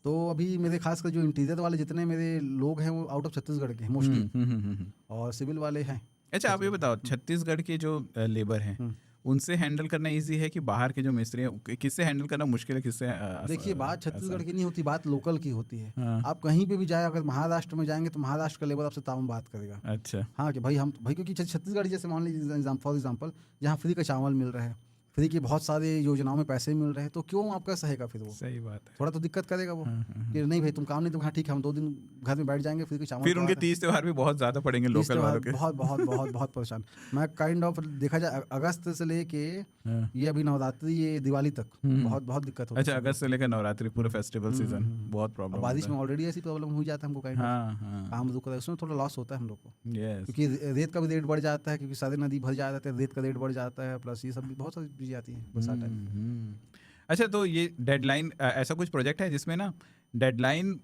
तो अभी मेरे खासकर जो इंटीरियर वाले जितने मेरे लोग हैं वो आउट ऑफ छत्तीसगढ़ के हैं मोस्टली, और सिविल वाले हैं। अच्छा, आप ये बताओ, छत्तीसगढ़ के जो लेबर हैं उनसे हैंडल करना इजी है कि बाहर के जो मिस्त्री हैं, किससे हैंडल करना मुश्किल है, किससे? देखिए, बात छत्तीसगढ़ की नहीं होती, बात लोकल की होती है। आप कहीं पे भी जाए, अगर महाराष्ट्र में जाएंगे तो महाराष्ट्र का लेबर आपसे ताम बात करेगा। अच्छा। हाँ कि भाई क्योंकि छत्तीसगढ़ जैसे मान लीजिए फॉर एग्जाम्पल जहाँ फ्री का चावल मिल रहा है, फ्री की बहुत सारी योजनाओं में पैसे मिल रहे हैं, तो क्यों आपका सहेगा फिर वो? सही बात है। थोड़ा तो दिक्कत करेगा वो कि नहीं भाई तुम काम नहीं, तो हाँ ठीक है हम 2 दिन घर में बैठ जाएंगे, फ्री के चावल। फिर उनके तीज त्योहार भी बहुत ज्यादा पड़ेंगे लोकल वालों के। बहुत बहुत बहुत बहुत परेशान। मैं काइंड ऑफ देखा जाए अगस्त से लेके ये अभी नवरात्रि, ये दिवाली तक बहुत बहुत दिक्कत होती है। अच्छा, अगस्त से लेकर नवरात्रि पूरा फेस्टिवल सीजन बहुत प्रॉब्लम। बारिश में ऑलरेडी ऐसी प्रॉब्लम हो जाता है हमको, काइंड ऑफ काम रुक रहा है, उसमें थोड़ा लॉस होता है हम लोग को, क्योंकि रेत का भी रेट बढ़ जाता है, क्योंकि सारे नदी भर जाते हैं, रेत का रेट बढ़ जाता है, प्लस ये सब भी बहुत सारी चीजें आती हैं बरसात टाइम। अच्छा, तो ये डेडलाइन, ऐसा कुछ प्रोजेक्ट है जिसमें ना डेडलाइन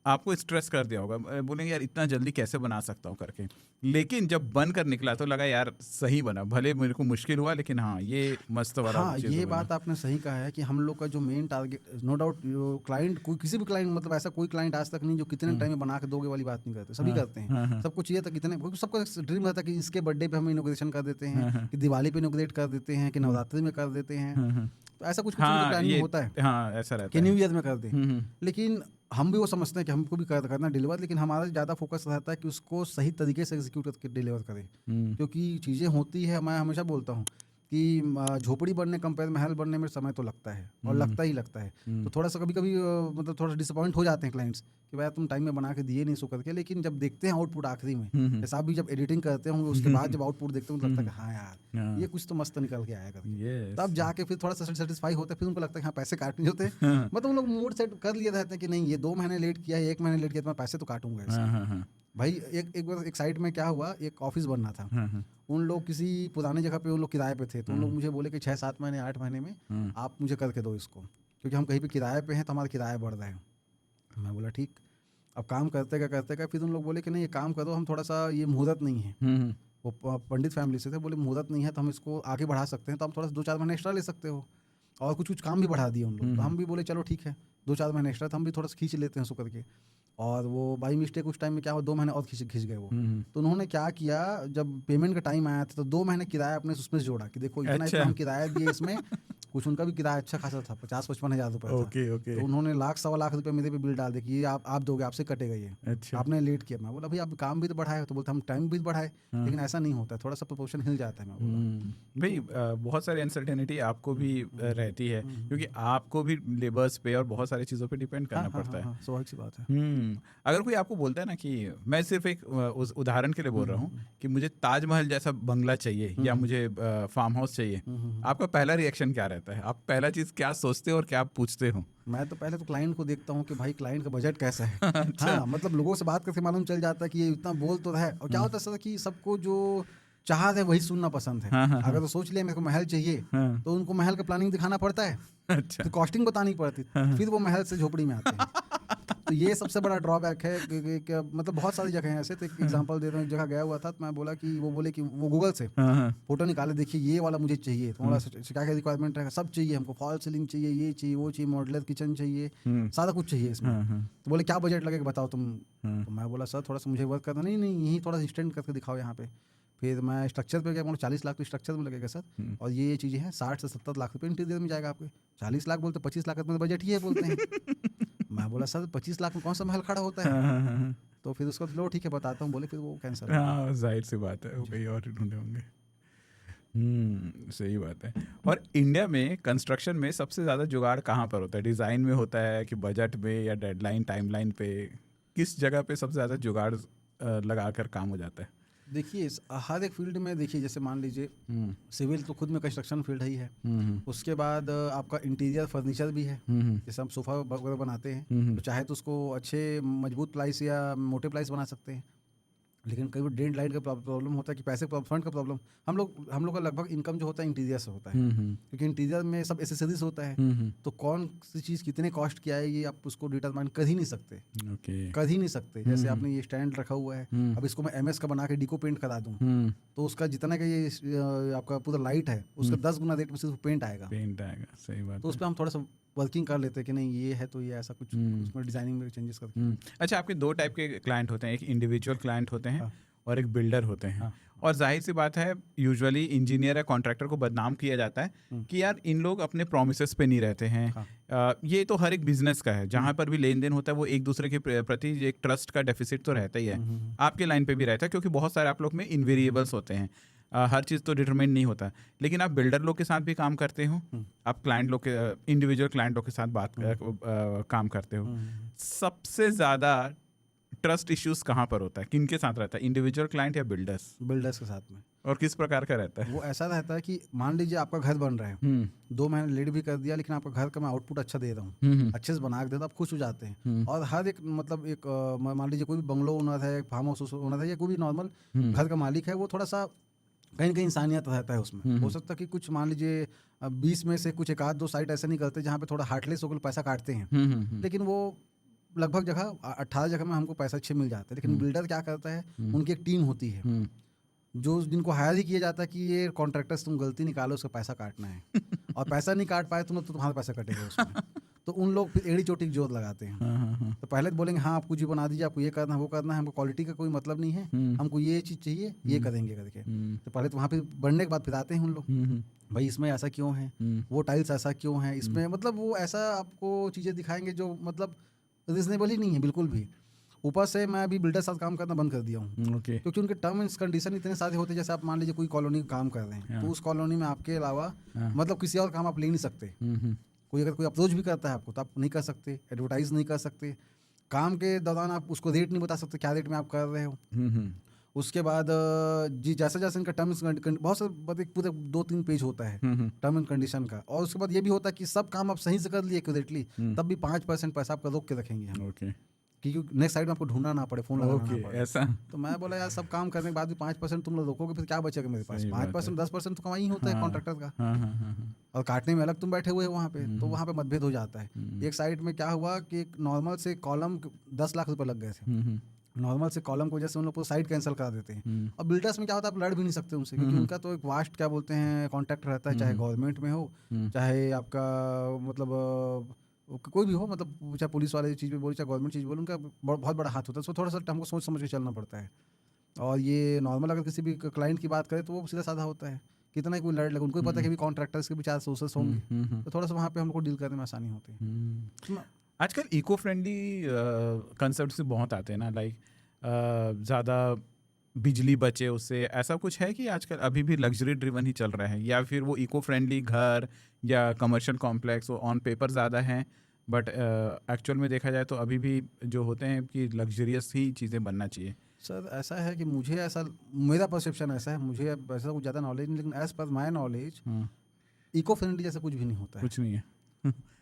आपको स्ट्रेस कर दिया होगा, बोलेंगे यार इतना जल्दी कैसे बना सकता हूँ करके, लेकिन जब बन कर निकला तो लगा यार सही बना, भले मेरे को मुश्किल हुआ लेकिन हाँ ये मस्त वाला। हाँ, ये बात आपने सही कहा है कि हम लोग का जो main target, no doubt client, कोई किसी भी क्लाइंट, मतलब ऐसा कोई क्लाइंट आज तक नहीं जो कितने टाइम में बना के दोगे वाली बात नहीं करते, सभी करते हैं। सबको चाहिए था कितने, सबको ड्रीम रहता है कि इसके बर्थडे पे हम इनोग्रेशन कर देते हैं, कि दिवाली पे इनोग्रेट कर देते हैं, कि नवरात्रि में कर देते हैं, तो ऐसा कुछ प्लानिंग होता है। हाँ, ऐसा रहता है कि न्यू ईयर में कर दें, लेकिन हम भी वो समझते हैं कि हमको भी करना डिलीवर, लेकिन हमारा ज़्यादा फोकस रहता है कि उसको सही तरीके से एग्जीक्यूट करके डिलीवर करें, क्योंकि चीज़ें होती है। मैं हमेशा बोलता हूँ कि झोपड़ी बनने कंपेयर महल बनने में समय तो लगता है, और लगता ही लगता है। तो थोड़ा सा कभी कभी मतलब थोड़ा डिसअपॉइंट हो जाते हैं क्लाइंट्स कि भाई तुम टाइम में बना के दिए नहीं सो करके, लेकिन जब देखते हैं आउटपुट आखिरी में, जैसा आप भी जब एडिटिंग करते होंगे उसके बाद जब आउटपुट देखते हैं तो लगता है कि हाँ यार ये कुछ तो मस्त निकल के आया करके, तब जाके फिर थोड़ा सा सेटिस्फाई होता है, फिर उनको लगता है हाँ पैसे काटने होते हैं। मतलब उन लोग मूड सेट कर लिए रहते हैं कि नहीं ये 2 महीने लेट किया है, 1 महीने लेट किया तो मैं पैसे तो काटूंगा। भाई एक साइड में क्या हुआ, एक ऑफिस बनना था, उन लोग किसी पुराने जगह पे उन लोग किराए पे थे, तो उन लोग मुझे बोले कि 6-7 महीने 8 महीने में आप मुझे करके दो इसको, क्योंकि हम कहीं पे किराए पे हैं तो हमारा किराया बढ़ रहा है। मैं बोला ठीक। अब काम करते का फिर उन लोग बोले कि नहीं ये काम करो, हम थोड़ा सा ये मुहूर्त नहीं है, वो पंडित फैमिली से थे, बोले मुहूर्त नहीं है तो हम इसको आगे बढ़ा सकते हैं, तो हम थोड़ा सा 2-4 महीने एक्स्ट्रा ले सकते हो, और कुछ काम भी बढ़ा दिए उन लोग। तो हम भी बोले चलो ठीक है 2-4 महीने एक्स्ट्रा, तो हम भी थोड़ा सा खींच लेते हैं सो करके। और वो बाई मिस्टेक उस टाइम में क्या हुआ, 2 महीने और खींच गए वो। तो उन्होंने क्या किया, जब पेमेंट का टाइम आया था तो 2 महीने किराया अपने उसमें जोड़ा कि देखो इतना अच्छा। हम किराया दिए इसमें, कुछ उनका भी किराया अच्छा खासा था, 50-55 हज़ार रुपये था। तो उन्होंने 1-1.25 लाख रुपये मेरे पे बिल डाल दिया कि ये आप दोगे, आपसे कटेगा ये। अच्छा। आपने लेट किया। मैं बोला भाई आप काम भी तो बढ़ाए, तो बोलते हम टाइम भी बढ़ाए, लेकिन ऐसा नहीं होता, थोड़ा सा प्रोपोर्शन हिल जाता है। मैं बोला भाई बहुत सारी अनसर्टेनिटी आपको भी रहती है, क्योंकि आपको भी लेबर्स पे और बहुत सारी चीज़ों पे डिपेंड करना पड़ता है। स्वाभाविक सी बात है। अगर कोई आपको बोलता है ना कि मैं सिर्फ एक उदाहरण के लिए बोल रहा हूँ कि मुझे ताजमहल जैसा बंगला चाहिए या मुझे फार्म हाउस चाहिए, आपका पहला रिएक्शन क्या रहता है? आप पहला चीज़ क्या सोचते हो और क्या पूछते हो? मैं तो पहले तो क्लाइंट को देखता हूँ कि भाई क्लाइंट का बजट कैसा है। अच्छा। हाँ, मतलब लोगों से बात करके मालूम चल जाता है कि ये इतना बोल तो है, और क्या होता है सर कि सबको जो चाहत है वही सुनना पसंद है। अगर तो सोच लिया मेरे को महल चाहिए, तो उनको महल का प्लानिंग दिखाना पड़ता है। अच्छा। तो कॉस्टिंग बतानी पड़ती, फिर वो महल से झोपड़ी में आते हैं। तो ये सबसे बड़ा ड्रॉबैक है कि मतलब बहुत सारी जगह हैं ऐसे। तो एक एग्जांपल दे रहा हूँ, एक जगह गया हुआ था तो मैं बोला कि वो बोले कि वो गूगल से फोटो निकाले, देखिए ये वाला मुझे चाहिए, तो क्या क्या रिक्वायरमेंट है, सब चाहिए हमको, फॉल सीलिंग चाहिए, ये चाहिए, वो चाहिए, मॉड्यूलर किचन चाहिए, सारा कुछ चाहिए इसमें। तो बोले क्या बजट लगेगा बताओ तुम। तो मैं बोला सर थोड़ा सा मुझे वर्क करना, नहीं यही थोड़ा सा इंस्टेंट करके दिखाओ यहाँ पे। फिर मैं स्ट्रक्चर पे गया, बोला 40 लाख तो स्ट्रक्चर में लगेगा सर, और ये चीज़ें हैं 60 से 70 लाख रुपये इंटीरियर में जाएगा आपके। 40 लाख बोलते 25 लाख का बजट ही है बोलते हैं। मैं बोला सर 25 लाख में कौन सा महल खड़ा होता है। तो फिर उसको लो ठीक है बताता हूँ, बोले फिर वो कैंसिल। हाँ, जाहिर सी बात है, वो कहीं और ढूंढे होंगे। सही बात है। और इंडिया में कंस्ट्रक्शन में सबसे ज़्यादा जुगाड़ कहाँ पर होता है? डिज़ाइन में होता है कि बजट में, या डेडलाइन टाइमलाइन पे? किस जगह पे सबसे ज़्यादा जुगाड़ लगा कर काम हो जाता है? देखिए हर एक फील्ड में देखिए, जैसे मान लीजिए सिविल तो खुद में कंस्ट्रक्शन फील्ड ही है। उसके बाद आपका इंटीरियर फर्नीचर भी है। जैसे हम सोफा वगैरह बनाते हैं, तो चाहे तो उसको अच्छे मजबूत प्लाइस या मोटे प्लाइस बना सकते हैं, लेकिन कई बार डेड लाइन का प्रॉब्लम होता है कि पैसे फंड का प्रॉब्लम। हम लोग का लगभग इनकम जो होता है इंटीरियर से होता है, क्योंकि इंटीरियर में सब एसेसरीज होता है। तो कौन सी चीज़ कितने कॉस्ट की आएगी आप उसको डिटरमाइन कर ही नहीं सकते। कर ही नहीं सकते। जैसे आपने ये स्टैंड रखा हुआ है, अब इसको मैं MS का बना के डीको पेंट करा दूँ, तो उसका जितना का ये आपका पूरा लाइट है, उसका 10 गुना रेट में सिर्फ पेंट आएगा। सही बात। तो उस पर हम थोड़ा सा वर्किंग कर लेते हैं कि नहीं ये है तो ये ऐसा कुछ उसमें डिजाइनिंग में चेंजेस करके। अच्छा, आपके दो टाइप के क्लाइंट होते हैं, एक इंडिविजुअल क्लाइंट होते हैं, हाँ। और एक बिल्डर होते हैं। हाँ। और जाहिर सी बात है, यूजुअली इंजीनियर या कॉन्ट्रैक्टर को बदनाम किया जाता है कि यार इन लोग अपने प्रोमिसेस पे नहीं रहते हैं। हाँ। ये तो हर एक बिजनेस का है, जहाँ पर भी लेन देन होता है वो एक दूसरे के प्रति एक ट्रस्ट का डेफिसिट तो रहता ही है। आपके लाइन पे भी रहता है, क्योंकि बहुत सारे आप लोग में इनवेरिएबल्स होते हैं। हर चीज़ तो डिटरमाइन नहीं होता। लेकिन आप बिल्डर लोग के साथ भी काम करते हो, आप क्लाइंट लोग के इंडिविजुअल क्लाइंट लोग के साथ काम करते हो। सबसे ज़्यादा ट्रस्ट इश्यूज कहाँ पर होता है, किन के साथ रहता है, इंडिविजुअल क्लाइंट या बिल्डर्स? बिल्डर्स के साथ में। और किस प्रकार का रहता है? वो ऐसा रहता है कि मान लीजिए आपका घर बन रहा है, 2 महीने लेट भी कर दिया, लेकिन आपका घर का मैं आउटपुट अच्छा दे रहा हूँ, अच्छे से बना के देता, आप खुश हो जाते हैं। और हर एक मतलब एक मान लीजिए कोई भी बंगलो ओनर है, फार्म हाउस ओनर है, या कोई भी नॉर्मल घर का मालिक है, वो थोड़ा सा कहीं ना कहीं इंसानियत रहता है उसमें। हो सकता है कि कुछ मान लीजिए 20 में से कुछ एक आध 2 साइट ऐसे नहीं करते जहाँ पे थोड़ा हार्टलेस होकर पैसा काटते हैं, लेकिन वो लगभग जगह 18 जगह में हमको पैसा अच्छे मिल जाता है। लेकिन बिल्डर क्या करता है, उनकी एक टीम होती है जो जिनको हायर ही किया जाता है कि ये कॉन्ट्रैक्टर से तुम गलती निकालो, उसका पैसा काटना है, और पैसा नहीं काट पाए तो तुम्हारा पैसा कटेगा उसमें। तो उन लोग फिर एड़ी चोटी की जोर लगाते हैं। तो पहले तो बोलेंगे हाँ आप कुछ भी बना दीजिए, आपको ये करना है वो करना है, हमको क्वालिटी का कोई मतलब नहीं है, हमको ये चीज़ चाहिए, ये करेंगे करके। तो पहले तो वहाँ पे बढ़ने के बाद फिर आते हैं उन लोग, भाई इसमें ऐसा क्यों है, वो टाइल्स ऐसा क्यों है इसमें, मतलब वो ऐसा आपको चीज़ें दिखाएंगे जो मतलब रिजनेबल ही नहीं है बिल्कुल भी। ऊपर से मैं अभी बिल्डर साथ काम करना बंद कर दिया हूँ, क्योंकि उनके टर्म एंड कंडीशन इतने सारे होते हैं। जैसे आप मान लीजिए कोई कॉलोनी का काम कर रहे हैं, तो उस कॉलोनी में आपके अलावा मतलब किसी और काम आप ले नहीं सकते। कोई अगर कोई अप्रोच भी करता है आपको तो आप नहीं कर सकते, एडवर्टाइज नहीं कर सकते, काम के दौरान आप उसको रेट नहीं बता सकते क्या रेट में आप कर रहे हो। उसके बाद जी जैसे जैसे इनका टर्म्स बहुत सारे पूरे 2-3 पेज होता है टर्म एंड कंडीशन का। और उसके बाद ये भी होता है कि सब काम आप सही से कर लिए एक्यूरेटली, तब भी 5% पैसा आपका रोक के रखेंगे हम, क्योंकि नेक्स्ट साइड में आपको ढूंढना ना पड़े, फोन लगाना ना पड़े। ऐसा तो मैं बोला यार सब काम करने के बाद भी 5% तुम लोग रोकोगे, फिर क्या बचेगा मेरे पास? 5% 10% तो कमाई ही होता है कॉन्ट्रैक्टर का, और काटने में अलग तुम बैठे हुए हो वहाँ पे। तो वहाँ पे मतभेद हो जाता है। एक साइड में क्या हुआ कि एक नॉर्मल से कॉलम 10 लाख रुपए लग गए थे। नॉर्मल से कॉलम को जैसे उन लोग साइड कैंसिल करा देते हैं। और बिल्डर्स में क्या होता है, आप लड़ भी नहीं सकते उनसे, क्योंकि उनका तो एक वास्ट क्या बोलते हैं कॉन्ट्रैक्ट रहता है, चाहे गवर्नमेंट में हो, चाहे आपका मतलब कोई भी हो, मतलब चाहे पुलिस वाले चीज़ में बोले चाहे गवर्नमेंट चीज़ बोले, उनका बहुत बड़ा हाथ होता है। सो थोड़ा सा हमको सोच समझ के चलना पड़ता है। और ये नॉर्मल अगर किसी भी क्लाइंट की बात करें तो वो सीधा साधा होता है, कितना ही कोई लड़ लगे, उनको ही पता है कि भी कॉन्ट्रैक्टर्स के भी 4 सोर्सेस होंगे, तो थोड़ा सा वहाँ पे हम लोग को डील करने में आसानी होती है। आजकल इको फ्रेंडली कंसेप्ट बहुत आते हैं ना, लाइक ज़्यादा बिजली बचे उससे, ऐसा कुछ है कि आजकल अभी भी लग्जरी ड्रिवन ही चल रहा है, या फिर वो इको फ्रेंडली घर या कमर्शियल कॉम्प्लेक्स वो ऑन पेपर ज़्यादा हैं, बट एक्चुअल में देखा जाए तो अभी भी जो होते हैं कि लग्जरियस ही चीज़ें बनना चाहिए? सर ऐसा है कि मुझे ऐसा, मेरा परसेप्शन ऐसा है, मुझे वैसा कुछ ज़्यादा नॉलेज नहीं, लेकिन as per my knowledge eco friendly जैसा कुछ भी नहीं होता है। कुछ नहीं है।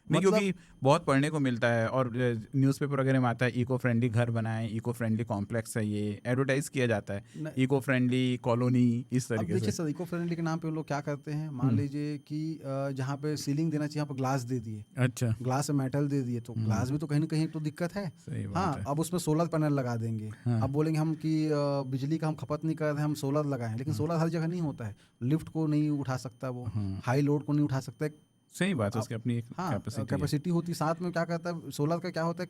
नहीं, क्योंकि बहुत पढ़ने को मिलता है, और न्यूज़पेपर वगैरह में आता है इको फ्रेंडली घर बनाएं, इको फ्रेंडली कॉम्प्लेक्स है, ये एडवर्टाइज किया जाता है, इको फ्रेंडली कॉलोनी, इस तरीके से। देखिए सर, इको फ्रेंडली के नाम पे उन लोग क्या करते हैं, मान लीजिए कि जहाँ पे सीलिंग देना चाहिए वहाँ पे ग्लास दे दिए, अच्छा ग्लास में मेटल दे दिए, तो ग्लास भी तो कहीं ना कहीं तो दिक्कत है। हाँ, अब उसमें सोलर पैनल लगा देंगे। अब बोलेंगे हम कि बिजली का हम खपत नहीं कर रहे हैं, हम सोलर लगाएं, लेकिन सोलर हर जगह नहीं होता है, लिफ्ट को नहीं उठा सकता, वो हाई लोड को नहीं उठा सकता। सही बात है, उसकी अपनी एक कैपेसिटी होती है। साथ में क्या करता है सोलर का, क्या होता है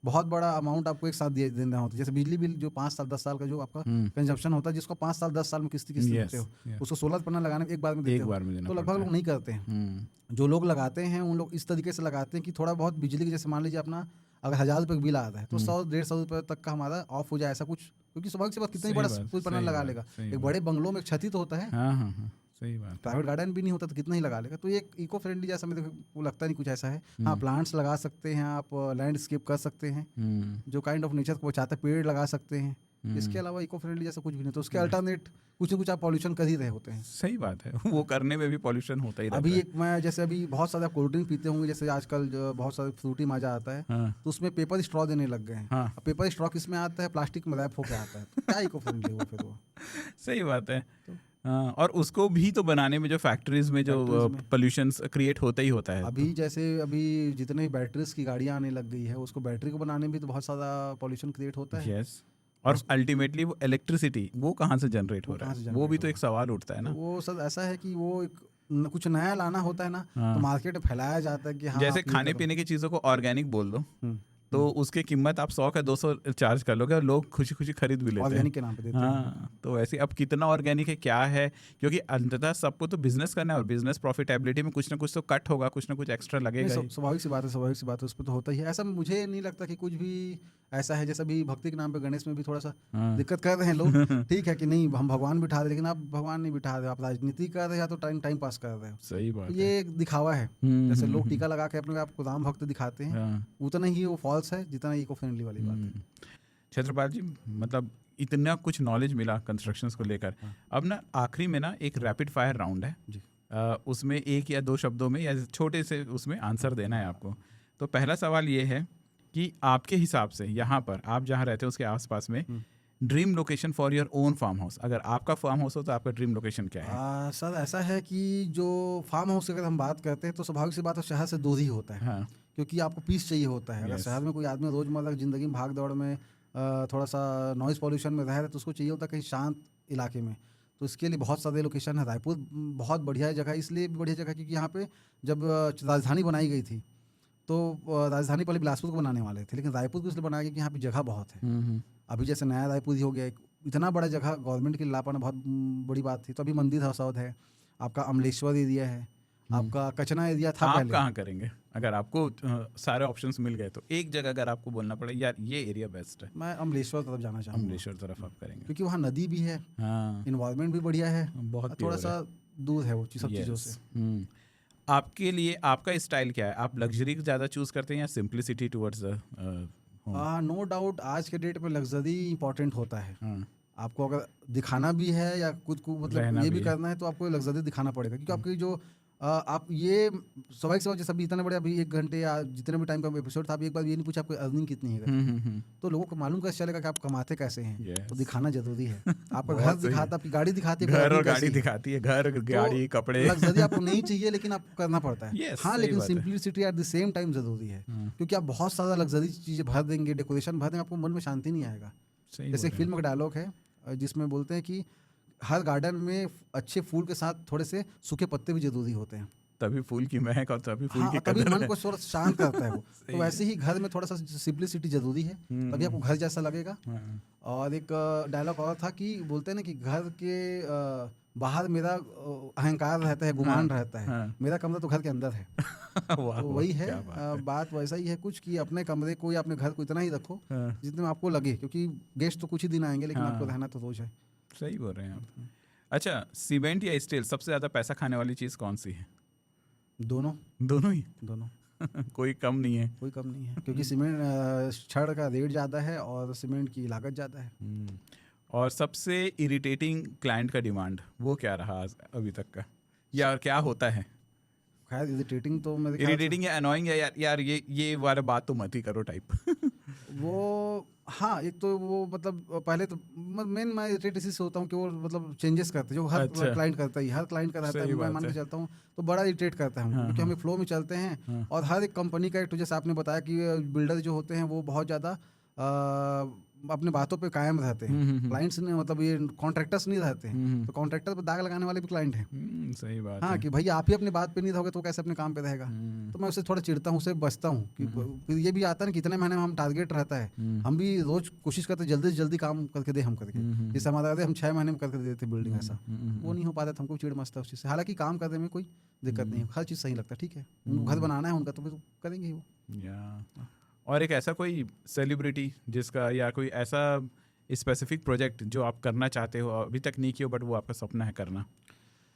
बहुत बड़ा अमाउंट आपको एक साथ देना होता है। जैसे बिजली बिल जो 5 साल 10 साल का जो आपका कंजप्शन होता है, जिसको 5 साल 10 साल में किस्ती देते हो, उसको सोलर पैनल लगाने एक बार में देते हो, तो लगभग लोग नहीं करते हैं। जो लोग लगाते हैं उन लोग इस तरीके से लगाते हैं कि थोड़ा बहुत बिजली की, जैसे मान लीजिए अपना अगर 1000 रुपये का बिल आता है तो 100-150 रुपये तक का हमारा ऑफ हो जाए, ऐसा कुछ, क्योंकि स्वाभाविक सी बात कितनी बड़ा पैनल लगा लेगा। एक बड़े बंगलों में क्षति तो होता है, सही बात। प्राइवेट गार्डन भी नहीं होता तो कितना ही लगा लेगा। तो ये इको फ्रेंडली जैसा मेरे को लगता नहीं कुछ ऐसा है। हाँ, प्लांट्स लगा सकते हैं आप, लैंडस्केप कर सकते हैं, जो काइंड ऑफ नेचर को बचाता है, पेड़ लगा सकते हैं। इसके अलावा इको फ्रेंडली जैसा कुछ भी नहीं। तो उसके अल्टरनेट कुछ ना कुछ आप पॉल्यूशन कर ही रहे होते हैं। सही बात है, वो करने में भी पॉल्यूशन होता ही रहता अभी है। एक मैं जैसे अभी बहुत सारे कोल्ड ड्रिंक पीते होंगे, जैसे आजकल जो बहुत सारे फ्रूटी माजा आता है, हाँ, तो उसमें पेपर स्ट्रॉ देने लग गए हैं। हाँ। अब पेपर स्ट्रॉ किस में आता है? प्लास्टिक में रैप होके आता है। तो क्या इको फ्रेंडली वो फिर वो? सही बात है। हाँ, और उसको भी तो बनाने में जो फैक्ट्रीज में जो फैक्ट्रीज में। पोल्यूशन क्रिएट होता ही होता है। अभी जैसे अभी जितने बैटरीज की गाड़ियां आने लग गई है, उसको बैटरी को बनाने में भी तो बहुत सारा पॉल्यूशन क्रिएट होता है। यस, और अल्टीमेटली वो इलेक्ट्रिसिटी वो कहाँ से जनरेट हो वो रहा कहाँ से है, generate वो भी हो तो रहा एक सवाल उठता है तो ना। वो सब ऐसा है कि वो एक कुछ नया लाना होता है ना, हाँ। तो मार्केट में फैलाया जाता है कि हाँ जैसे आप ये खाने करो। पीने की चीज़ों को ऑर्गेनिक बोल दो, हम्म, तो उसकी कीमत आप 100 का 200 चार्ज कर लोगे और लोग खुशी खुशी खरीद भी लेते हैं। ऑर्गेनिक के नाम पे देते हैं। हाँ, तो ऐसे अब कितना ऑर्गेनिक है क्या है, क्योंकि अंततः सबको तो बिजनेस करना है, और बिजनेस प्रॉफिटेबिलिटी में कुछ ना कुछ तो कट होगा, कुछ ना कुछ एक्स्ट्रा नहीं, लगेगा ही। स्वाभाविक सी बात है, स्वाभाविक सी बात है, उस पर तो होता ही है। ऐसा मुझे नहीं लगता कि कुछ भी ऐसा है। जैसे अभी भक्ति के नाम पे गणेश में भी थोड़ा सा हाँ। दिक्कत कर रहे हैं लोग। ठीक है कि नहीं, हम भगवान बिठा रहे, लेकिन आप भगवान नहीं बिठा रहे, आप राजनीति कर रहे हो या तो टाइम पास कर रहे हो। सही बात तो है। ये एक दिखावा है। जैसे लोग टीका लगा के अपने आप को राम भक्त दिखाते हैं, हाँ। उतना ही वो फॉल्स है जितना इको फ्रेंडली वाली बात है। छत्रपाल जी, मतलब इतना कुछ नॉलेज मिला कंस्ट्रक्शंस को लेकर। अब ना आखिरी में ना एक रैपिड फायर राउंड है जी। उसमें एक या दो शब्दों में या छोटे से उसमें आंसर देना है आपको। तो पहला सवाल ये है कि आपके हिसाब से यहाँ पर आप जहाँ रहते हो उसके आसपास में dream location for your own farm house, अगर आपका फार्म हाउस हो तो आपका ड्रीम लोकेशन क्या है? सर ऐसा है कि जो फार्म हाउस की अगर हम बात करते हैं तो स्वाभाविक सी बात है, शहर से दूर ही होता है। हाँ। क्योंकि आपको पीस चाहिए होता है। अगर Yes. शहर में कोई आदमी रोजमर्रा की जिंदगी में भाग दौड़ में थोड़ा सा नॉइज़ पॉल्यूशन में रह रहा है, तो उसको चाहिए होता है कहीं शांत इलाके में। तो इसके लिए बहुत सारे लोकेशन है। रायपुर बहुत बढ़िया जगह, इसलिए भी बढ़िया जगह क्योंकि यहाँ पे जब राजधानी बनाई गई थी तो राजधानी पहले बिलासपुर को बनाने वाले थे, लेकिन रायपुर को इसलिए बनाया गया कि यहाँ पे जगह बहुत है। अभी जैसे नया रायपुर ही हो गया, इतना बड़ा जगह गवर्नमेंट के लिए ला पाना बहुत बड़ी बात थी। तो अभी मंदिर हौसौद है, आपका अमलेश्वर एरिया है, आपका कचना एरिया था आप पहले। कहाँ करेंगे अगर आपको सारे ऑप्शंस मिल गए? तो एक जगह अगर आपको बोलना पड़े यार ये एरिया बेस्ट है, मैं अमलेश्वर तरफ जाना चाहूँगा, अमलेश्वर तरफ आप करेंगे? क्योंकि वहाँ नदी भी है, हाँ, इन्वायरमेंट भी बढ़िया है, बहुत और थोड़ा pure सा दूर है वो सब Yes. चीज़ों से। आपके लिए आपका स्टाइल क्या है? आप लग्जरी ज़्यादा चूज करते हैं या सिंप्लिसिटी टुवर्ड्स नो डाउट आज के डेट में लग्जरी इंपॉर्टेंट होता है। आपको अगर दिखाना भी है या खुद को रहना मतलब ये भी भी है। करना है तो आपको लग्जरी दिखाना पड़ेगा, क्योंकि आपकी जो आप ये स्वाभाविक सी बात, जैसे अभी इतने बड़े अभी 1 घंटे या जितने भी टाइम का एपिसोड था, आप एक बार ये नहीं पूछा आपको अर्निंग कितनी है, तो लोगों को मालूम कैसे चलेगा कि आप कमाते कैसे हैं? Yes. तो दिखाना जरूरी है। आपका बहुत घर सही दिखाता, आपकी गाड़ी दिखाती है, घर और earning गाड़ी कैसी है। दिखाती है, घर गाड़ी कपड़े। लग्जरी आपको नहीं चाहिए, लेकिन आपको करना पड़ता है। Yes, हाँ, सही लेकिन बात है। Simplicity at the same time जरूरी है, क्योंकि आप बहुत सारा लग्जरी चीजें भर देंगे, डेकोरेशन भर देंगे, आपको मन में शांति नहीं आएगा। सही जैसे एक बोल रहे फिल्म का डायलॉग है जिसमें बोलते हैं कि हर गार्डन में अच्छे फूल के साथ थोड़े से सूखे पत्ते भी जरूरी होते हैं। हैं। तभी फूल की महक और तभी फूल की हाँ, तभी कदर मन है। को थोड़ा शांत करता है वो। सही तो वैसे ही घर में थोड़ा सा सिंप्लिसिटी जरूरी है, तभी आपको घर जैसा लगेगा। हाँ। और एक डायलॉग और था कि बोलते हैं ना कि घर के बाहर मेरा अहंकार रहता है, गुमान रहता है, हाँ। मेरा कमरा तो घर के अंदर है। वाह, तो वही है, क्या बात बात वैसा ही है कुछ कि अपने कमरे को या अपने घर को इतना ही रखो हाँ। जितने में आपको लगे, क्योंकि गेस्ट तो कुछ ही दिन आएंगे, लेकिन हाँ। आपको रहना तो रोज है। सही बोल रहे हैं आप। अच्छा, सीमेंट या स्टील सबसे ज्यादा पैसा खाने वाली चीज कौन सी है? दोनों दोनों ही? दोनों कोई कम नहीं है? कोई कम नहीं है, क्योंकि सीमेंट छड़ का रेट ज़्यादा है और सीमेंट की लागत ज़्यादा है। और सबसे इरिटेटिंग क्लाइंट का डिमांड वो क्या रहा अभी तक का, या क्या होता है? खैर इरिटेटिंग तो मेरे ख्याल से इरिटेटिंग या अनोइंग या यार ये वाला बात तो मत ही करो टाइप? वो हाँ, एक तो वो मतलब पहले तो मेन मैं इरिटेट इसी से होता हूँ कि वो मतलब चेंजेस करते हैं, जो हर अच्छा। क्लाइंट करता है, हर क्लाइंट का रहता सही है। मैं बात मान के है। चलता हूँ तो बड़ा इरिटेट करता है हमको, क्योंकि हम एक फ्लो में चलते हैं और हर एक कंपनी का एक तो जैसे आपने बताया कि बिल्डर जो होते हैं वो बहुत ज़्यादा अपने बातों पे कायम रहते हैं। क्लाइंट्स ने मतलब ये कॉन्ट्रैक्टर्स नहीं रहते हैं, तो कॉन्ट्रैक्टर पर दाग लगाने वाले भी क्लाइंट हैं। सही बात हाँ, है। कि भाई आप ही अपनी बात पे नहीं रहोगे तो कैसे अपने काम पे रहेगा। तो मैं उससे थोड़ा चिढ़ता हूँ, उससे बचता हूँ कि फिर ये भी आता है ना कि इतने महीने में हम टारगेट रहता है, हम भी रोज कोशिश करते जल्दी से जल्दी काम करके दे हम करके, जैसे हमारा रहता है हम 6 महीने में करके देते बिल्डिंग, ऐसा वो नहीं हो पाता था, हमको चिड़ मचता है उस चीज़ से। हालांकि काम करने में कोई दिक्कत नहीं है, हर चीज़ सही लगता है, ठीक है, उनको घर बनाना है उनका तो फिर करेंगे ही वो। या और एक ऐसा कोई सेलिब्रिटी जिसका या कोई ऐसा स्पेसिफिक प्रोजेक्ट जो आप करना चाहते हो, अभी तक नहीं किया बट वो आपका सपना है करना?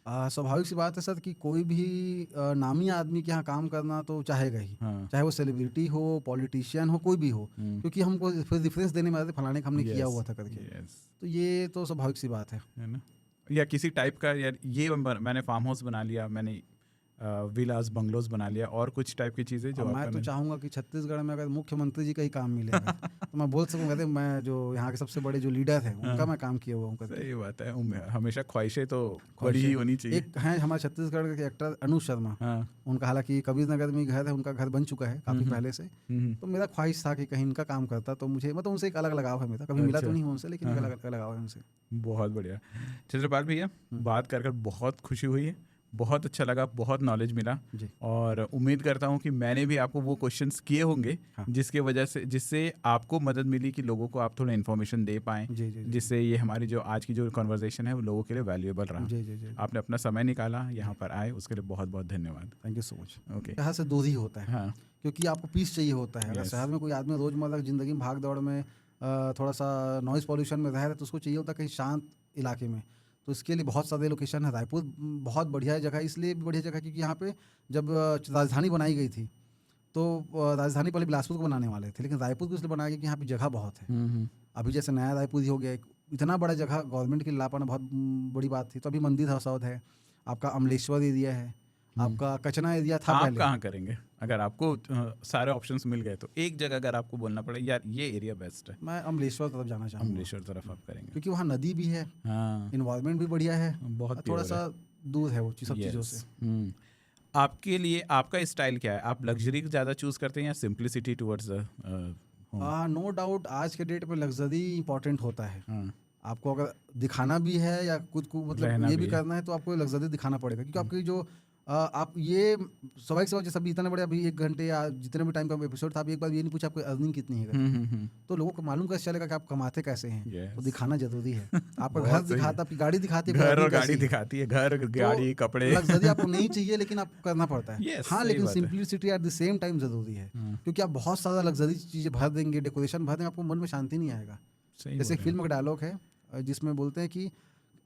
स्वाभाविक सी बात है सर कि कोई भी नामी आदमी के यहाँ काम करना तो चाहेगा ही। हाँ। चाहे वो सेलिब्रिटी हो, पॉलिटिशियन हो, कोई भी हो, क्योंकि हमको फिर रेफरेंस देने में आते फलाने का हमने किया हुआ था करके। तो ये तो स्वाभाविक सी बात है ना। या किसी टाइप का, यार ये मैंने फार्म हाउस बना लिया, मैंने विलास बंगलोज बना लिया, और कुछ टाइप की चीज़ें जो मैं तो चाहूँगा कि छत्तीसगढ़ में अगर मुख्यमंत्री जी का ही काम मिलेगा तो मैं बोल सकूँगा कि मैं जो यहाँ के सबसे बड़े जो लीडर है उनका मैं काम किया हुआ हूँ। सही बात है, हमेशा ख्वाहिशें तो बड़ी ही होनी चाहिए। एक है हमारे छत्तीसगढ़ के एक्टर अनुज शर्मा, उनका हालांकि कबीरनगर में घर है, उनका घर बन चुका है काफ़ी पहले से। तो मेरा ख्वाहिश था कि कहीं इनका काम करता तो मुझे मतलब उनसे एक अलग लगाव है मेरा। कभी मिला तो नहीं हूँ उनसे, लेकिन एक अलग लगाव है उनसे। बहुत बढ़िया चित्रपाल भैया, बात कर बहुत खुशी हुई है, बहुत अच्छा लगा, बहुत नॉलेज मिला जी। और उम्मीद करता हूँ कि मैंने भी आपको वो क्वेश्चंस किए होंगे जिसके वजह से, जिससे आपको मदद मिली कि लोगों को आप थोड़ा इन्फॉर्मेशन दे पाएँ, जिससे ये हमारी जो आज की जो कन्वर्सेशन है वो लोगों के लिए वैल्यूएबल रहा। जी। आपने अपना समय निकाला, यहाँ पर आए, उसके लिए बहुत बहुत धन्यवाद। Thank you so much. Okay. यहाँ से दूर ही होता है। हाँ, क्योंकि आपको पीस चाहिए होता है। अगर शहर में कोई आदमी रोजमर्रा की जिंदगी में भाग दौड़ में थोड़ा सा नॉइज़ पॉल्यूशन में रह रहा है तो उसको चाहिए होता है कहीं शांत इलाके में। तो इसके लिए बहुत सारे लोकेशन है। रायपुर बहुत बढ़िया जगह, इसलिए भी बढ़िया जगह क्योंकि यहाँ पे जब राजधानी बनाई गई थी तो राजधानी पहले बिलासपुर को बनाने वाले थे, लेकिन रायपुर को इसलिए बनाया गया कि यहाँ पे जगह बहुत है। अभी जैसे नया रायपुर ही हो गया, इतना बड़ा जगह गवर्नमेंट के लिए ला पाना बहुत बड़ी बात थी। तो अभी मंदिर हौसौद है, आपका अमलेश्वर एरिया है, आपका कचना एरिया था। आप कहाँ करेंगे अगर आपको सारे ऑप्शंस मिल गए तो? एक जगह अगर आपको बोलना पड़े यार ये एरिया बेस्ट है, मैं अमलेश्वर तरफ जाना चाहूँगा। अमलेश्वर तरफ आप करेंगे क्योंकि वहाँ नदी भी है, इन्वायरमेंट भी बढ़िया है, बहुत थोड़ा सा दूर है वो सब चीज़ों से। आपके लिए आपका स्टाइल क्या है? आप लग्जरी ज़्यादा चूज़ करते हैं या सिंप्लिसिटी टुवर्ड्स? नो डाउट आज के डेट में लग्जरी इंपॉर्टेंट होता है। आपको अगर दिखाना भी है या खुद को मतलब ये भी करना है तो आपको लग्जरी दिखाना पड़ेगा। क्योंकि आपकी जो आप ये स्वाभाविक से जैसे अभी इतना बड़े अभी 1 घंटे या जितने भी टाइम का एपिसोड था, आप एक बार ये नहीं पूछा आपको अर्निंग कितनी है। तो लोगों को मालूम कैसे चलेगा कि आप कमाते कैसे हैं? तो दिखाना जरूरी है। आपका घर दिखाता, आपकी गाड़ी दिखाती है, घर और गाड़ी दिखाती है, घर गाड़ी कपड़े। लग्जरी आपको नहीं चाहिए लेकिन आपको करना पड़ता है। हाँ, लेकिन simplicity at the same time जरूरी है। क्योंकि आप बहुत सारा लग्जरी चीजें भर देंगे, डेकोरेशन भर देंगे, आपको मन में शांति नहीं आएगा। जैसे एक फिल्म का डायलॉग है जिसमें बोलते हैं कि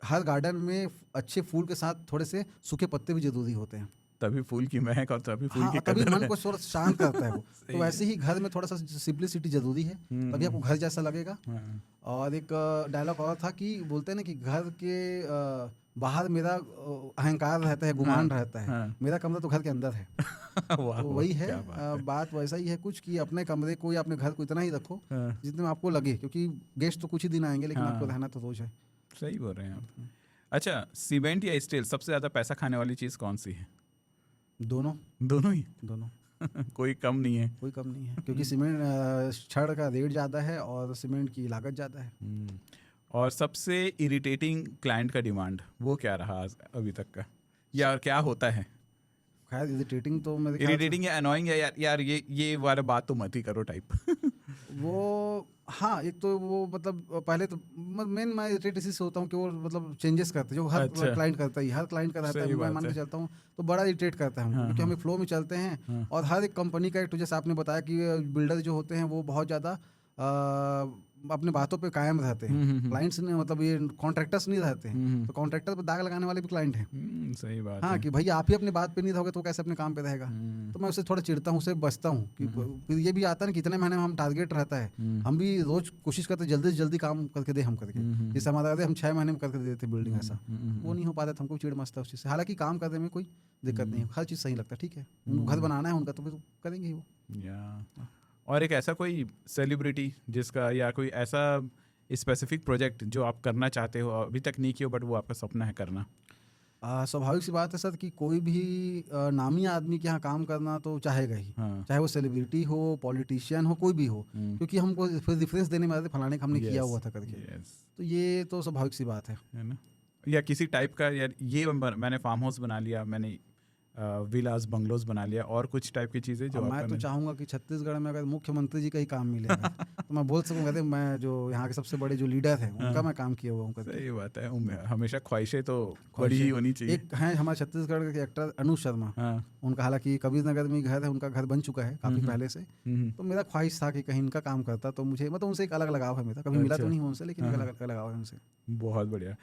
हर गार्डन में अच्छे फूल के साथ थोड़े से सूखे पत्ते भी जरूरी होते हैं, तभी फूल की महक और तभी फूल की कभी मन को थोड़ा शांत करता है वो। तो वैसे ही घर में थोड़ा सा सिंप्लिसिटी जरूरी है, तभी आपको घर जैसा लगेगा। और एक डायलॉग और था कि बोलते हैं ना कि घर के बाहर मेरा अहंकार रहता है, गुमान रहता है, मेरा कमरा तो घर के अंदर है। तो वही है, बात वैसा ही है कुछ कि अपने कमरे को या अपने घर को इतना ही रखो जितने में आपको लगे, क्योंकि गेस्ट तो कुछ ही दिन आएंगे लेकिन आपको रहना तो रोज है। सही बोल रहे हैं आप। अच्छा, सीमेंट या स्टील सबसे ज्यादा पैसा खाने वाली चीज कौन सी है? दोनों ही कोई कम नहीं है? कोई कम नहीं है, क्योंकि सीमेंट छड़ का रेट ज़्यादा है और सीमेंट की लागत ज़्यादा है। और सबसे इरिटेटिंग क्लाइंट का डिमांड वो क्या रहा अभी तक का, या क्या होता है? खैर इरिटेटिंग तो मेरे इरिटेटिंग या अनोइंग या यार ये वाला बात तो मत ही करो टाइप। वो हाँ, एक तो वो मतलब पहले तो मैं इरिटेट इसी से होता हूँ कि वो मतलब चेंजेस करते हैं जो हर क्लाइंट करता है, हर क्लाइंट का रहता है। मैं मान के चलता हूँ तो बड़ा इरिटेट करता है क्योंकि हम एक फ्लो में चलते हैं और हर एक कंपनी का एक, तो जैसे आपने बताया कि बिल्डर जो होते हैं वो बहुत ज़्यादा अपने बातों पे कायम रहते हैं। क्लाइंट्स ने मतलब ये कॉन्ट्रैक्टर्स नहीं रहते हैं, तो कॉन्ट्रैक्टर पे दाग लगाने वाले भी क्लाइंट हैं। सही बात हाँ, कि भाई आप ही अपने बात पे नहीं रहोगे तो कैसे अपने काम पे रहेगा। तो मैं उससे थोड़ा चिढ़ता हूँ, उससे बचता हूँ कि फिर ये भी आता है ना कितने महीने में हम टारगेट रहता है, हम भी रोज कोशिश करते जल्दी से जल्दी काम करके दे हम करके। जैसे हमारा हम 6 महीने में करके देते बिल्डिंग, ऐसा वो नहीं हो पाता था, हमको चिड़ मचता है उस चीज़ से। हालांकि काम करने में कोई दिक्कत नहीं है, हर चीज़ सही लगता है, ठीक है, उनको घर बनाना है उनका तो फिर करेंगे ही वो। और एक ऐसा कोई सेलिब्रिटी जिसका या कोई ऐसा स्पेसिफिक प्रोजेक्ट जो आप करना चाहते हो, अभी तक नहीं किया बट वो आपका सपना है करना? स्वाभाविक सी बात है सर कि कोई भी नामी आदमी के यहाँ काम करना तो चाहेगा ही। चाहे वो सेलिब्रिटी हो, पॉलिटिशियन हो, कोई भी हो, क्योंकि हमको फिर रेफरेंस देने में आते फलाने का हमने किया हुआ था करके। तो ये तो स्वाभाविक सी बात है ना। या किसी टाइप का, यार ये मैंने फार्म हाउस बना लिया, मैंने विलास बंगलोज बना लिया और कुछ टाइप की चीज़ें जो मैं तो चाहूँगा कि छत्तीसगढ़ में अगर मुख्यमंत्री जी का ही काम मिलेगा तो मैं बोल सकूँ कहते मैं जो यहाँ के सबसे बड़े जो लीडर हैं उनका मैं काम किया हुआ हूँ। सही बात है, हमेशा ख्वाहिशें तो बड़ी ही होनी चाहिए। एक हैं हमारे छत्तीसगढ़ के एक्टर अनु शर्मा, उनका हालांकि कबीर नगर में घर है, उनका घर बन चुका है काफ़ी पहले से। तो मेरा ख्वाहिश था कि कहीं इनका काम करता तो मुझे मतलब उनसे एक अलग लगाव है मेरा, कभी मिला तो नहीं हूँ उनसे लेकिन एक अलग लगाव है उनसे। बहुत बढ़िया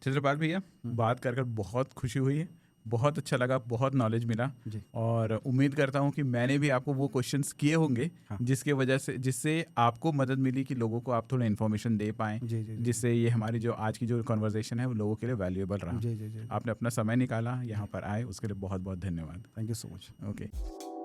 छत्रपाल भैया, बात कर बहुत खुशी हुई है, बहुत अच्छा लगा, बहुत नॉलेज मिला और उम्मीद करता हूँ कि मैंने भी आपको वो क्वेश्चंस किए होंगे जिसके वजह से जिससे आपको मदद मिली कि लोगों को आप थोड़ा इन्फॉर्मेशन दे पाएँ, जिससे ये हमारी जो आज की जो कन्वर्सेशन है वो लोगों के लिए वैल्यूएबल रहा। आपने अपना समय निकाला, यहाँ पर आए, उसके लिए बहुत बहुत धन्यवाद। Thank you so much. Okay.